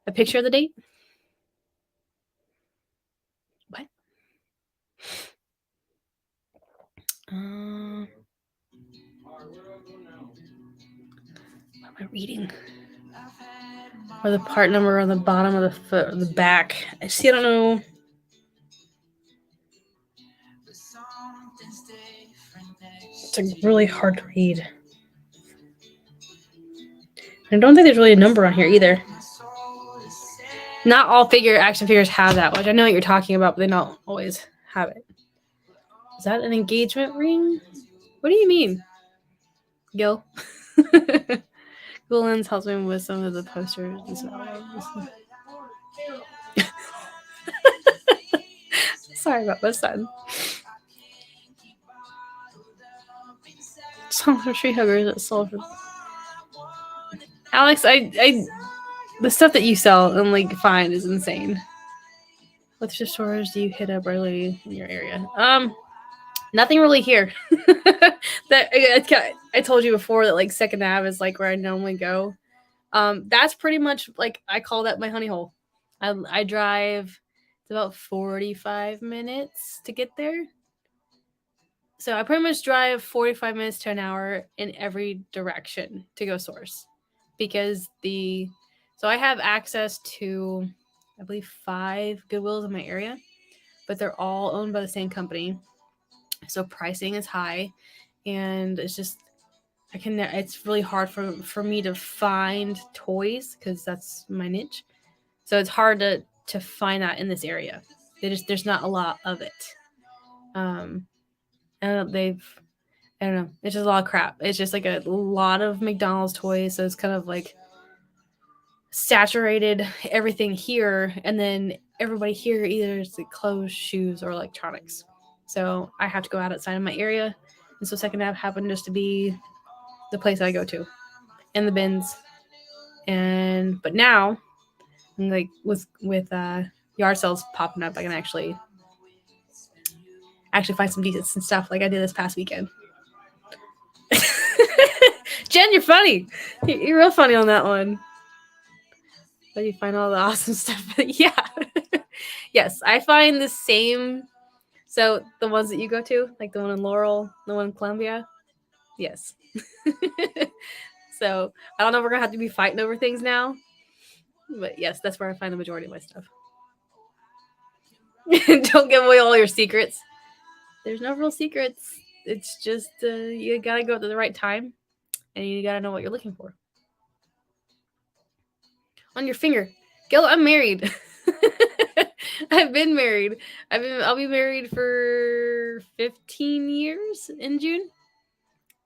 A picture of the date. What? What am I reading? Or the part number on the bottom of the foot, or the back. I see. I don't know. It's like really hard to read. I don't think there's really a number on here either. Not all action figures have that, which I know what you're talking about, but they don't always have it. Is that an engagement ring? What do you mean, Gil? Google Lens helps me with some of the posters. Sorry about my son. Songs for tree huggers at Sulfur. Alex, I the stuff that you sell and like find is insane. What thrift stores do you hit up early in your area? Nothing really here. I told you before that like Second Ave is like where I normally go. That's pretty much like I call that my honey hole. I drive. It's about 45 minutes to get there. So I pretty much drive 45 minutes to an hour in every direction to go source, because so I have access to, I believe, 5 Goodwills in my area, but they're all owned by the same company. So pricing is high, and it's just it's really hard for me to find toys because that's my niche. So it's hard to find that in this area. There's not a lot of it. And I don't know. It's just a lot of crap. It's just like a lot of McDonald's toys, so it's kind of like saturated everything here, and then everybody here either is like clothes, shoes, or electronics. So I have to go outside of my area, and so Second Ave happened just to be the place I go to, and the bins. But now, like with yard sales popping up, I can actually find some decent stuff, like I did this past weekend. Jen, you're funny. You're real funny on that one. But you find all the awesome stuff. Yeah. Yes, I find the same. So the ones that you go to, like the one in Laurel, the one in Columbia. Yes. So I don't know if we're going to have to be fighting over things now. But yes, that's where I find the majority of my stuff. Don't give away all your secrets. There's no real secrets. It's just you got to go at the right time, and you got to know what you're looking for. On your finger. Gil, I'm married. I've been married. I'll be married for 15 years in June.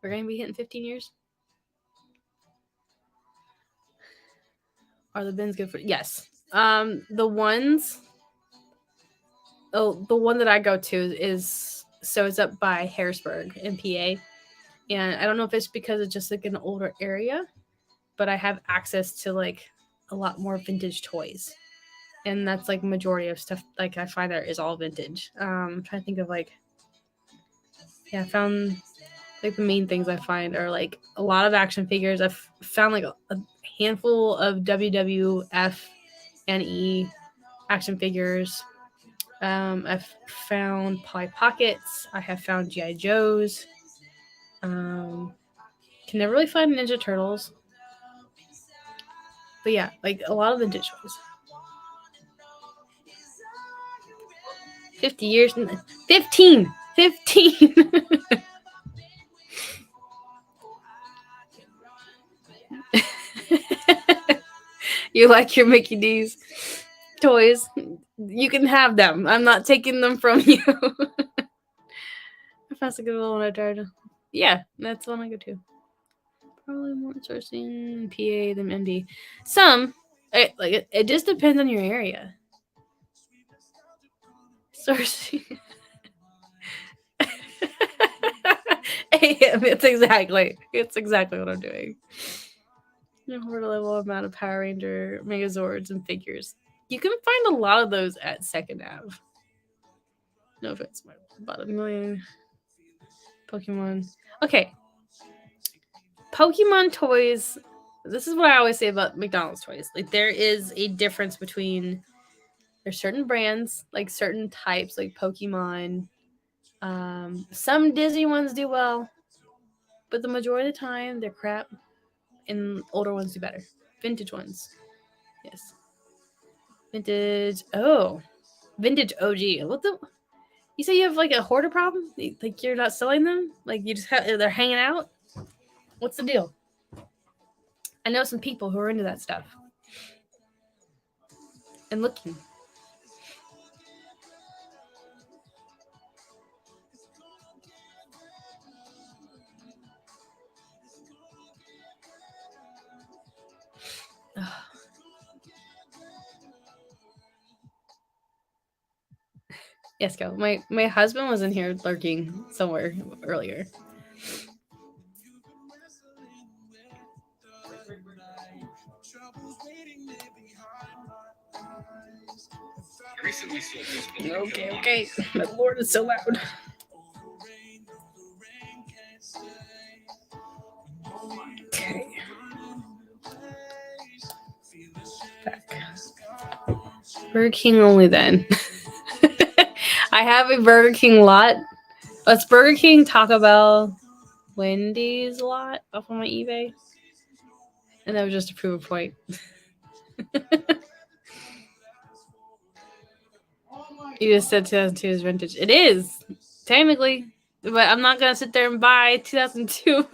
We're going to be hitting 15 years. Are the bins good for? Yes. The ones the one that I go to is so it's up by Harrisburg in PA, and I don't know if it's because it's just like an older area, but I have access to like a lot more vintage toys, and that's like majority of stuff. Like I find there is all vintage. I'm trying to think of like, yeah, I found like the main things I find are like a lot of action figures. I've found like a handful of WWF and E action figures. I've found Polly Pockets. I have found GI Joes. Can never really find Ninja Turtles, but yeah, like a lot of vintage toys. 50 years, 15. You like your Mickey D's toys? You can have them. I'm not taking them from you. If that's a good one, I tried to. Yeah, that's the one I go to. Probably more sourcing PA than MD. Some, it just depends on your area. Sourcing. It's exactly what I'm doing. Horde level amount of Power Ranger Megazords and figures. You can find a lot of those at Second Ave. No offense, about 1 million Pokemon. Okay, Pokemon toys. This is what I always say about McDonald's toys. Like there is a difference between there's certain brands, like certain types, like Pokemon. Some Disney ones do well, but the majority of the time they're crap, and older ones do better. Vintage ones, yes. Vintage. Oh, vintage OG. What the? You say you have like a hoarder problem? Like you're not selling them? Like you just have they're hanging out? What's the deal? I know some people who are into that stuff and looking. Yes, go. My husband was in here lurking somewhere earlier. Okay. My lord, it's so loud. Okay. Back. Burger King only then. I have a Burger King lot. It's Burger King, Taco Bell, Wendy's lot off on my eBay. And that was just to prove a point. You just said 2002 is vintage. It is, technically. But I'm not going to sit there and buy 2002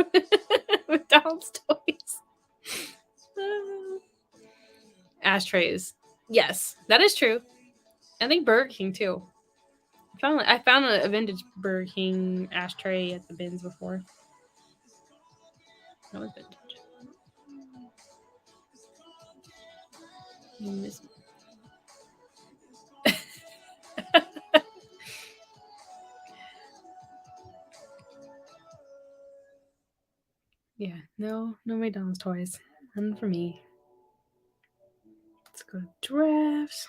McDonald's toys. Ashtrays. Yes, that is true. I think Burger King, too. I found a vintage Burger King ashtray at the bins before. That was vintage. Yeah, no McDonald's toys. None for me. Let's go to drafts.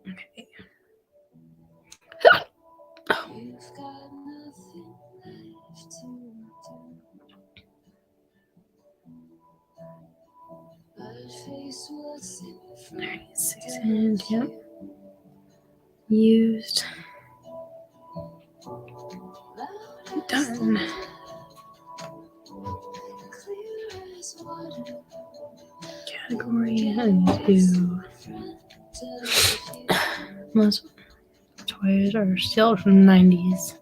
Okay. Alright, 6 and yep. Used. Done. Category into most toys are still from the 90s.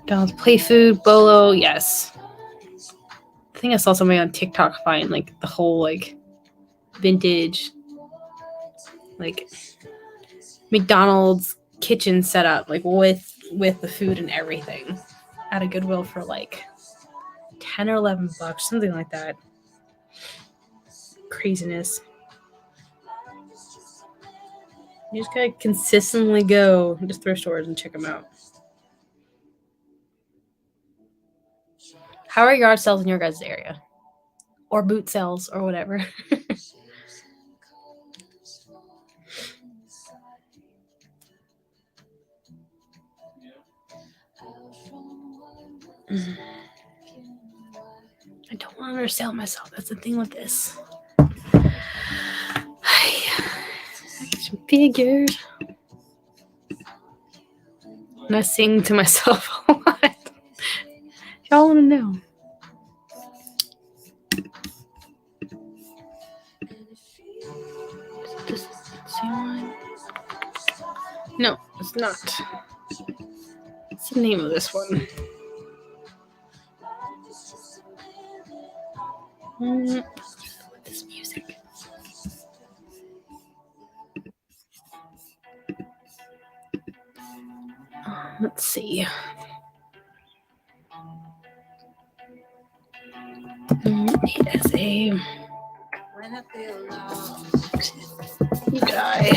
Donald's Play Food, Bolo, yes. I think I saw somebody on TikTok find like the whole like vintage like McDonald's kitchen setup like with the food and everything at a Goodwill for like 10 or $11, something like that. Craziness. You just gotta consistently go to thrift stores and check them out. How are yard sales in your guys' area? Or boot sales or whatever. I don't want to undersell myself. That's the thing with this. Action figures. And I sing to myself a lot. Y'all want to know. Is this the same one? No, it's not. What's the name of this one? This music. Let's see. It is a guy.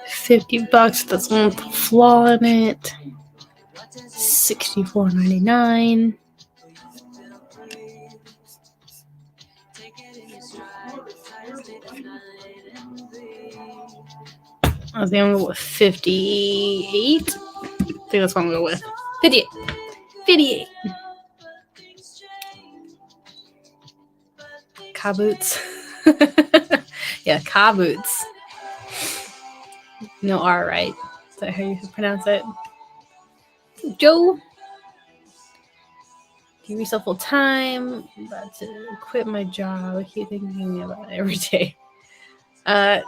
$50. That's one with the flaw in it. $64.99. I think I'm gonna go with 58. I think that's what I'm gonna go with. 58. 58. Car boots. Yeah, car boots. No R, right? Is that how you pronounce it? Joe. Give yourself full time. I'm about to quit my job. I keep thinking about it every day. I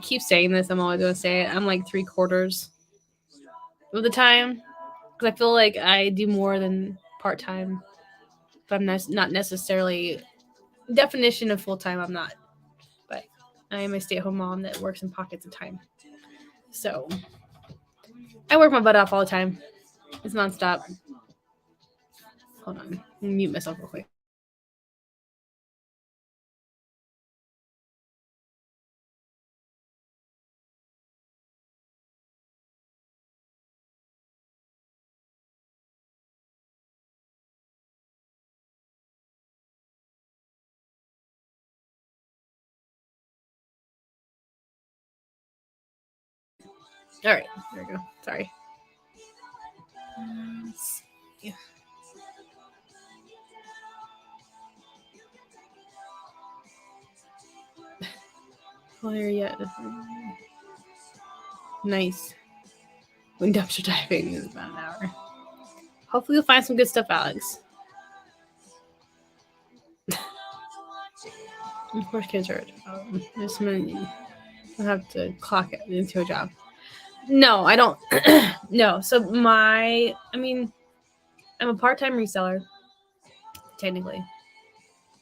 keep saying this. I'm always gonna say it. I'm like 3/4 of the time because I feel like I do more than part time, but I'm not necessarily definition of full time. I'm not, but I am a stay-at-home mom that works in pockets of time. So I work my butt off all the time. It's nonstop. Hold on, let me mute myself real quick. All right, there we go. Sorry. Let's see. Clear yet? Nice. When dumpster diving is about an hour. Hopefully you'll find some good stuff, Alex. Of course, kids are. This man, I have to clock it into a job. No, I don't. No. So I'm a part-time reseller, technically,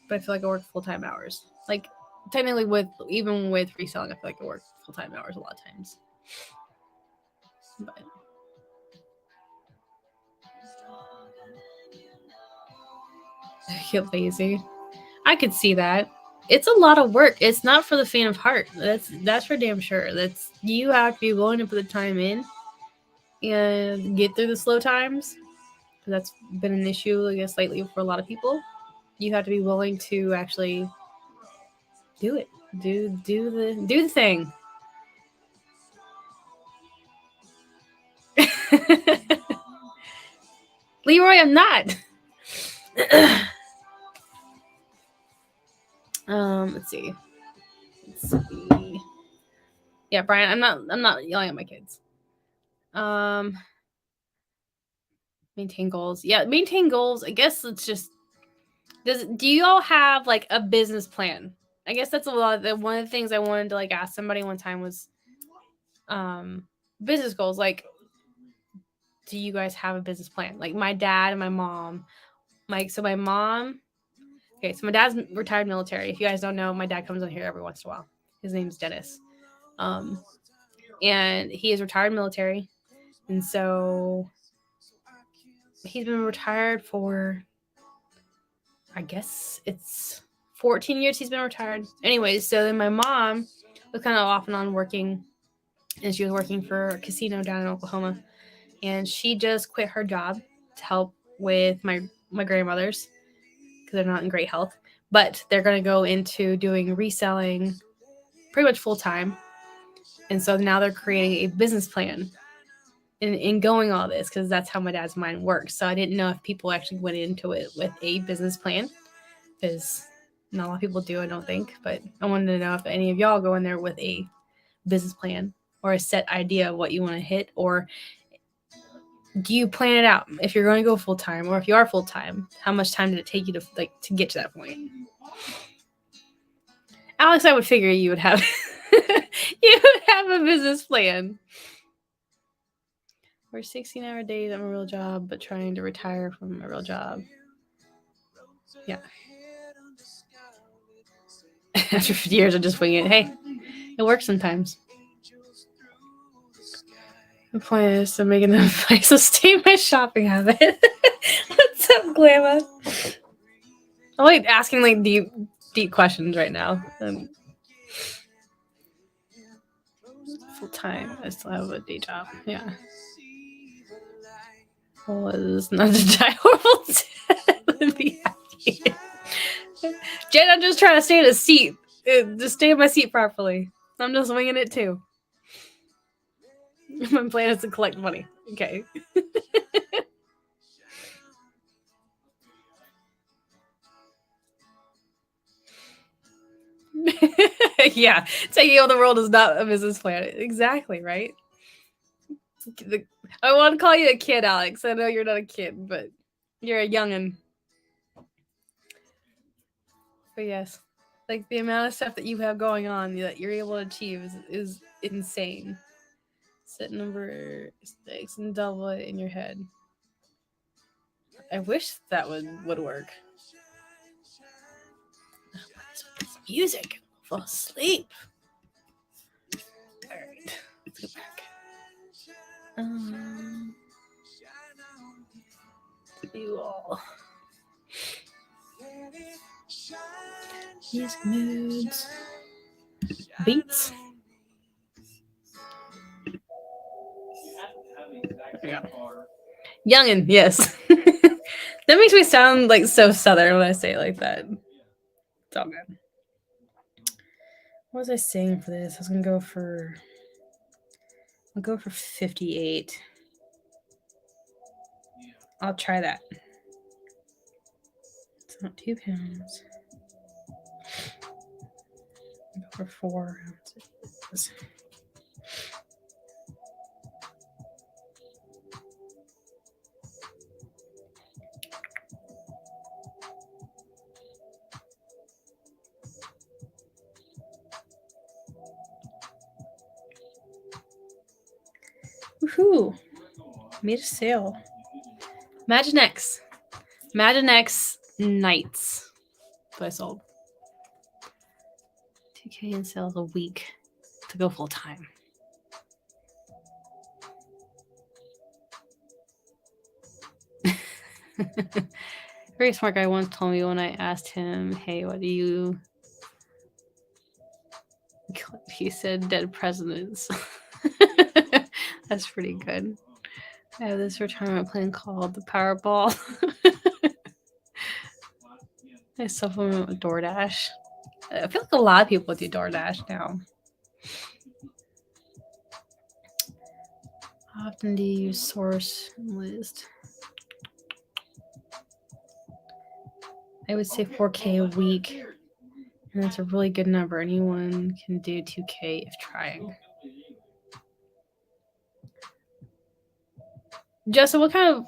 but I feel like I work full-time hours. Like technically, even with reselling, I feel like I work full-time hours a lot of times. But I get lazy. I could see that. It's a lot of work. It's not for the faint of heart. That's for damn sure. You have to be willing to put the time in and get through the slow times. That's been an issue, I guess, lately for a lot of people. You have to be willing to actually do it. Do the thing. Leroy, I'm not. Let's see. Yeah, Brian, I'm not yelling at my kids. Maintain goals. Yeah, maintain goals. I guess it's just do you all have like a business plan? I guess that's one of the things I wanted to like ask somebody one time was business goals. Like, do you guys have a business plan? Like my dad and my mom. So my mom. Okay, so my dad's retired military. If you guys don't know, my dad comes on here every once in a while. His name's Dennis. And he is retired military. And so he's been retired for, I guess it's 14 years he's been retired. Anyways, so then my mom was kind of off and on working, and she was working for a casino down in Oklahoma. And she just quit her job to help with my grandmothers because they're not in great health. But they're going to go into doing reselling pretty much full time. And so now they're creating a business plan in going all this, because that's how my dad's mind works. So I didn't know if people actually went into it with a business plan, because not a lot of people do, I don't think. But I wanted to know if any of y'all go in there with a business plan or a set idea of what you want to hit, or do you plan it out if you're going to go full time, or if you are full time, how much time did it take you to get to that point? Alex, I would figure you would have a business plan. We're 16-hour days at my real job, but trying to retire from my real job. Yeah. After 50 years of just winging it, hey, it works sometimes. The point is to make enough money to sustain my shopping habit. What's up, Glamour? I'm like asking like deep questions right now. Full time, I still have a day job. Yeah. Was not to die horrible death. Be happy. Jen, I'm just trying to stay in a seat. Just stay in my seat properly. I'm just winging it too. My plan is to collect money. Okay. Yeah, taking over the world is not a business plan. Exactly, right? I want to call you a kid, Alex. I know you're not a kid, but you're a youngin'. But yes, like the amount of stuff that you have going on that you're able to achieve is insane. Set number 6 and double it in your head. I wish that would work. What is with this music? I'll fall asleep. All right, let's go back. You all. Music moods. Beats. Yeah. Youngin', yes. That makes me sound like so southern when I say it like that. It's all good. What was I saying for this? I was gonna go for. I'll go for 58. I'll try that. It's not 2 pounds. I'll go for 4 ounces. Woohoo! Made a sale. Imaginext Nights. That's what I sold. 2K in sales a week to go full time. Very smart guy once told me when I asked him, hey, what do you... He said dead presidents. That's pretty good. I have this retirement plan called the Powerball. I supplement with DoorDash. I feel like a lot of people do DoorDash now. How often do you use source and list? I would say 4K a week. And that's a really good number. Anyone can do 2K if trying. Justin,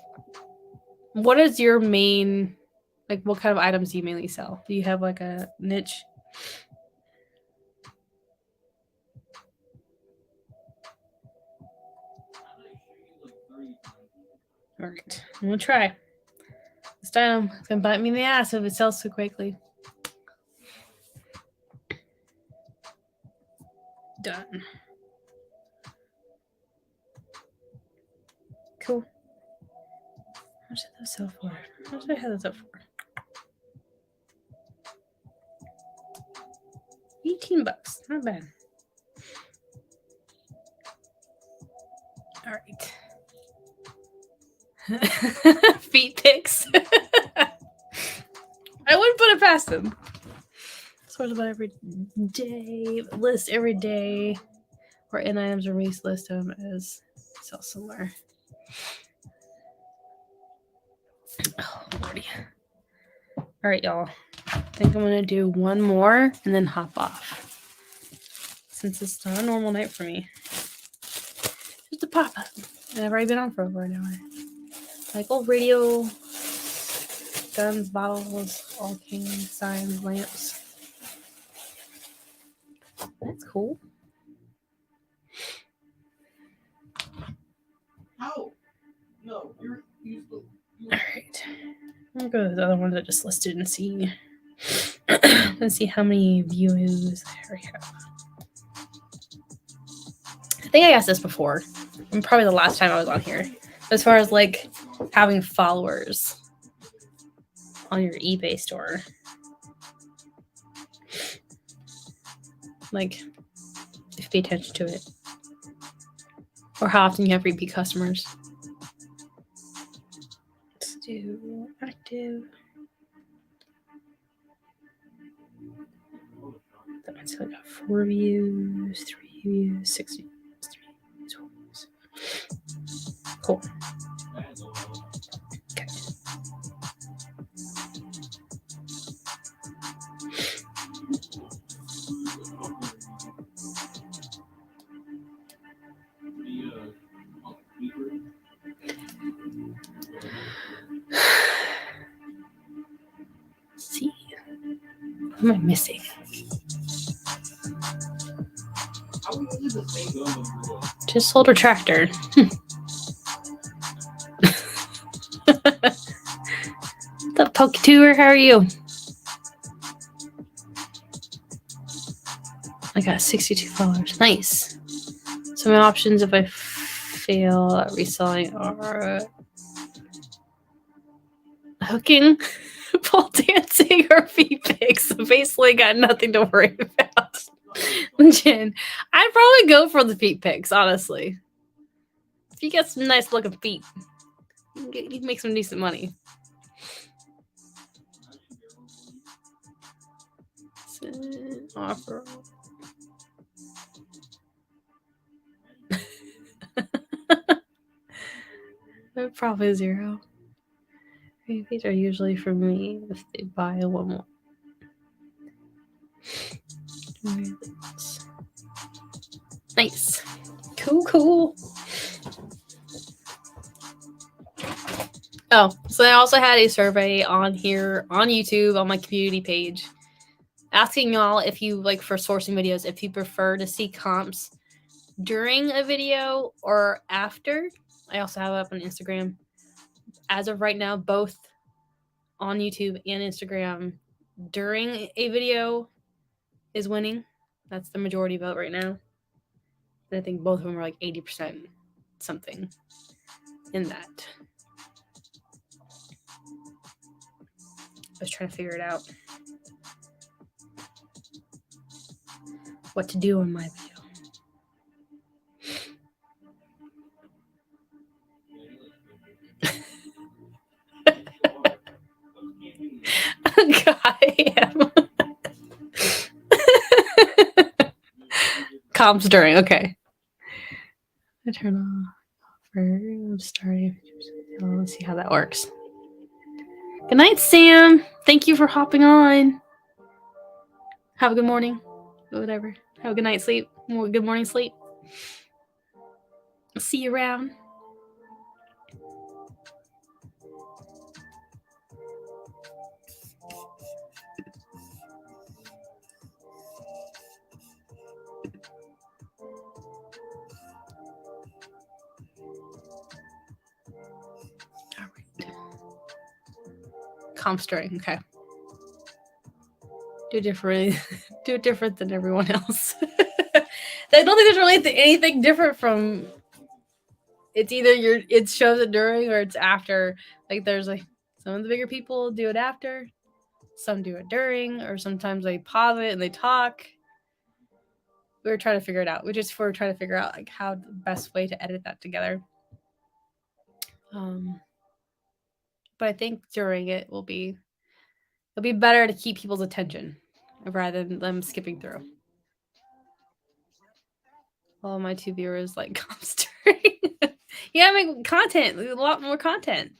what is your main, like, what kind of items do you mainly sell? Do you have like a niche? All right, I'm gonna try. This time it's gonna bite me in the ass if it sells too quickly. Done. cool. How much did those sell for? How much did I have those up for? $18. Not bad. All right. Feet pics. I wouldn't put it past them. Sort about every day. List every day. Or in items or release list them as sell somewhere. Oh, Lordy. All right, y'all. I think I'm going to do one more and then hop off. Since it's not a normal night for me. Just a pop-up. And I've already been on for over an hour. Like old radio, guns, bottles, all kings, signs, lamps. That's cool. How? No, you're useless. All right. I'll go to the other ones I just listed and see. Let's see how many views I already have. I think I asked this before. And probably the last time I was on here. As far as like having followers on your eBay store. Like, if you pay attention to it. Or how often you have repeat customers. Let's do active. That's like 4 views, 3 views, 6 views, 3 views, 4 views. Cool. Okay. Let's see. What am I missing? Just sold a tractor. What's up, Poketour? How are you? I got 62 followers. Nice. So my options if I fail at reselling are hooking, pole dancing, or feet pics. So basically got nothing to worry about. Jen, I'd probably go for the feet pics, honestly. If you get some nice looking feet, you can make some decent money. Offer. Probably 0. These are usually for me if they buy one more. Nice. Cool. Oh, so I also had a survey on here on YouTube on my community page asking y'all if you like for sourcing videos, if you prefer to see comps during a video or after. I also have it up on Instagram. As of right now, both on YouTube and Instagram, during a video is winning. That's the majority vote right now. And I think both of them are like 80% something in that. I was trying to figure it out. What to do in my video. God, comps during, okay. I turn off I'm starting. Let's see how that works. Good night, Sam. Thank you for hopping on. Have a good morning. Whatever. Have a good night's sleep. Good morning sleep. See you around. All right. Comp string. Okay. Do it different than everyone else. I don't think there's really anything different from it's either it shows it during or it's after. Like there's like some of the bigger people do it after, some do it during, or sometimes they pause it and they talk. We were trying to figure it out. We're trying to figure out like how the best way to edit that together. But I think during it'll be better to keep people's attention rather than them skipping through. All of my 2 viewers like comps during. Yeah, make content, a lot more content.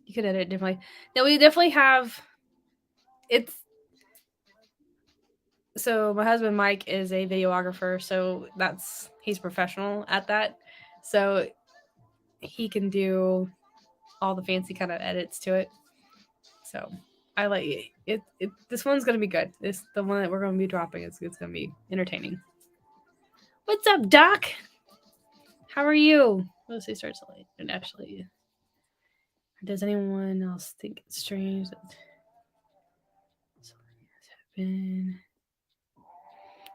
You could edit it differently. Now we definitely have. It's so my husband Mike is a videographer, so he's professional at that. So he can do all the fancy kind of edits to it. So I like it. This one's gonna be good. The one that we're gonna be dropping. It's gonna be entertaining. What's up, Doc? How are you? Let's see, starts late. And actually, does anyone else think it's strange that something has happened?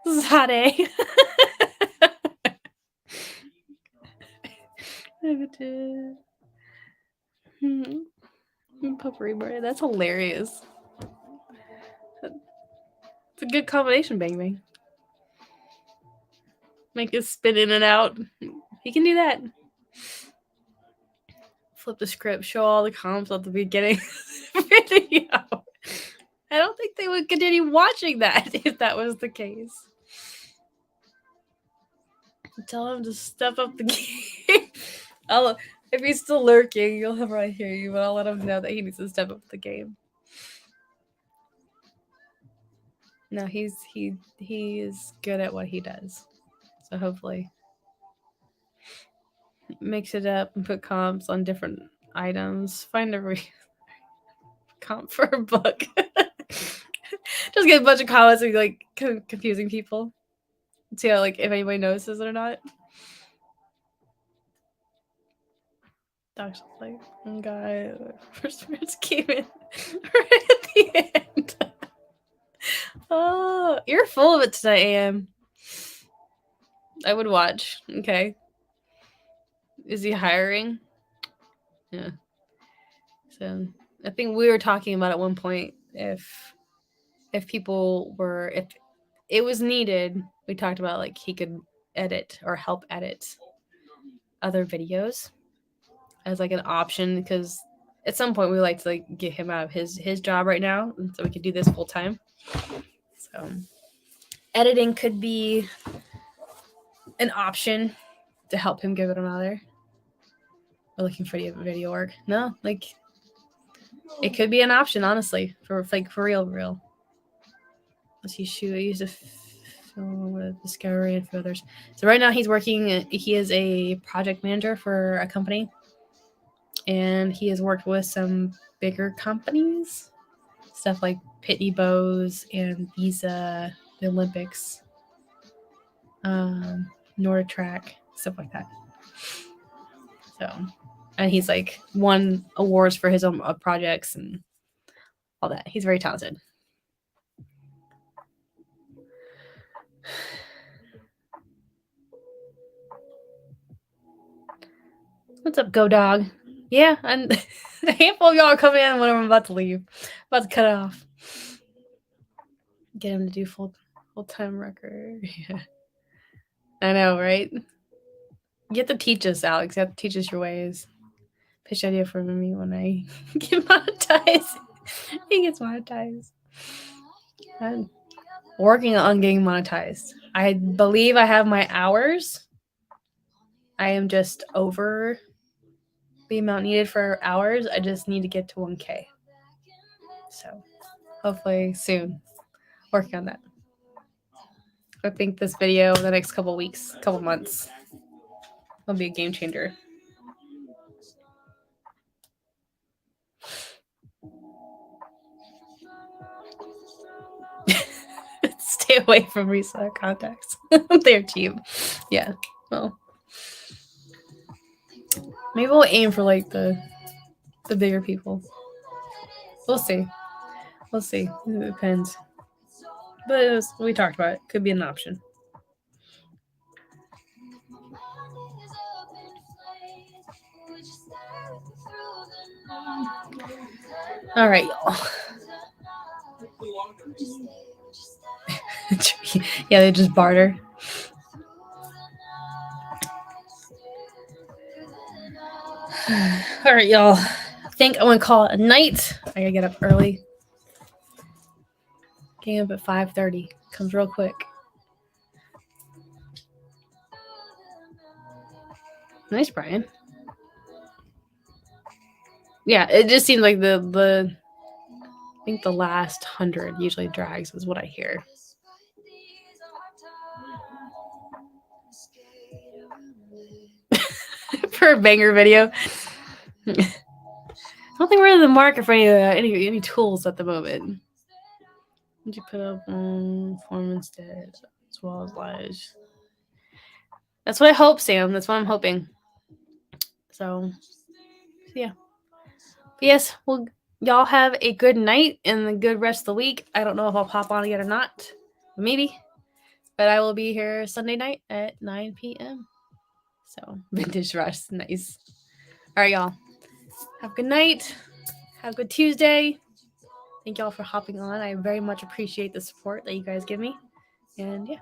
This is hot, eh? Puffery boy. That's hilarious. It's a good combination, Bang Bang. Make it spin in and out. He can do that. Flip the script, show all the comments at the beginning of the video. I don't think they would continue watching that if that was the case. Tell him to step up the game. If he's still lurking, you'll probably hear you, but I'll let him know that he needs to step up the game. No, he is good at what he does. So hopefully mix it up and put comps on different items. Find a comp for a book. Just get a bunch of comments and like confusing people. See how like if anybody notices it or not. Doc's like, oh God, first words came in right at the end. Oh, you're full of it tonight, Am. I would watch. Okay. Is he hiring? Yeah. So I think we were talking about at one point if people were if it was needed, we talked about like he could edit or help edit other videos as like an option because at some point we like to like get him out of his job right now and so we could do this full time. So editing could be an option to help him give it another. We're looking for video work. No, like it could be an option, honestly, for real. Let's see, shoot. I used to film with Discovery and for others. So right now he's working. He is a project manager for a company, and he has worked with some bigger companies, stuff like Pitney Bowes and Visa, the Olympics, Nordic Track, stuff like that. So, and he's like won awards for his own projects and all that. He's very talented. What's up, Go Dog? Yeah, and a handful of y'all are coming in when I'm about to leave. I'm about to cut it off. Get him to do full time record. Yeah. I know, right? You have to teach us, Alex. You have to teach us your ways. Pitch idea for me when I get monetized. He gets monetized. I'm working on getting monetized. I believe I have my hours. I am just over the amount needed for hours. I just need to get to 1K. So hopefully soon. Working on that. I think this video the next couple weeks, couple months will be a game changer. Stay away from reseller contacts. They're cheap. Yeah. Well, maybe we'll aim for like the bigger people. We'll see. We'll see. It depends. But we talked about it. Could be an option. All right, y'all. Yeah, they just barter. All right, y'all. I think I'm gonna call it a night. I gotta get up early. Getting up at 5:30. Comes real quick. Nice, Brian. Yeah, it just seems like the I think the last 100 usually drags is what I hear. For a banger video. I don't think we're in the market for any tools at the moment. Would you put up form instead as well as live? That's what I hope, Sam. That's what I'm hoping. So yeah. But yes, well, y'all have a good night and a good rest of the week. I don't know if I'll pop on again or not. Maybe. But I will be here Sunday night at 9 p.m. So, Vintage Rush. Nice. All right, y'all. Have a good night. Have a good Tuesday. Thank y'all for hopping on. I very much appreciate the support that you guys give me. And yeah.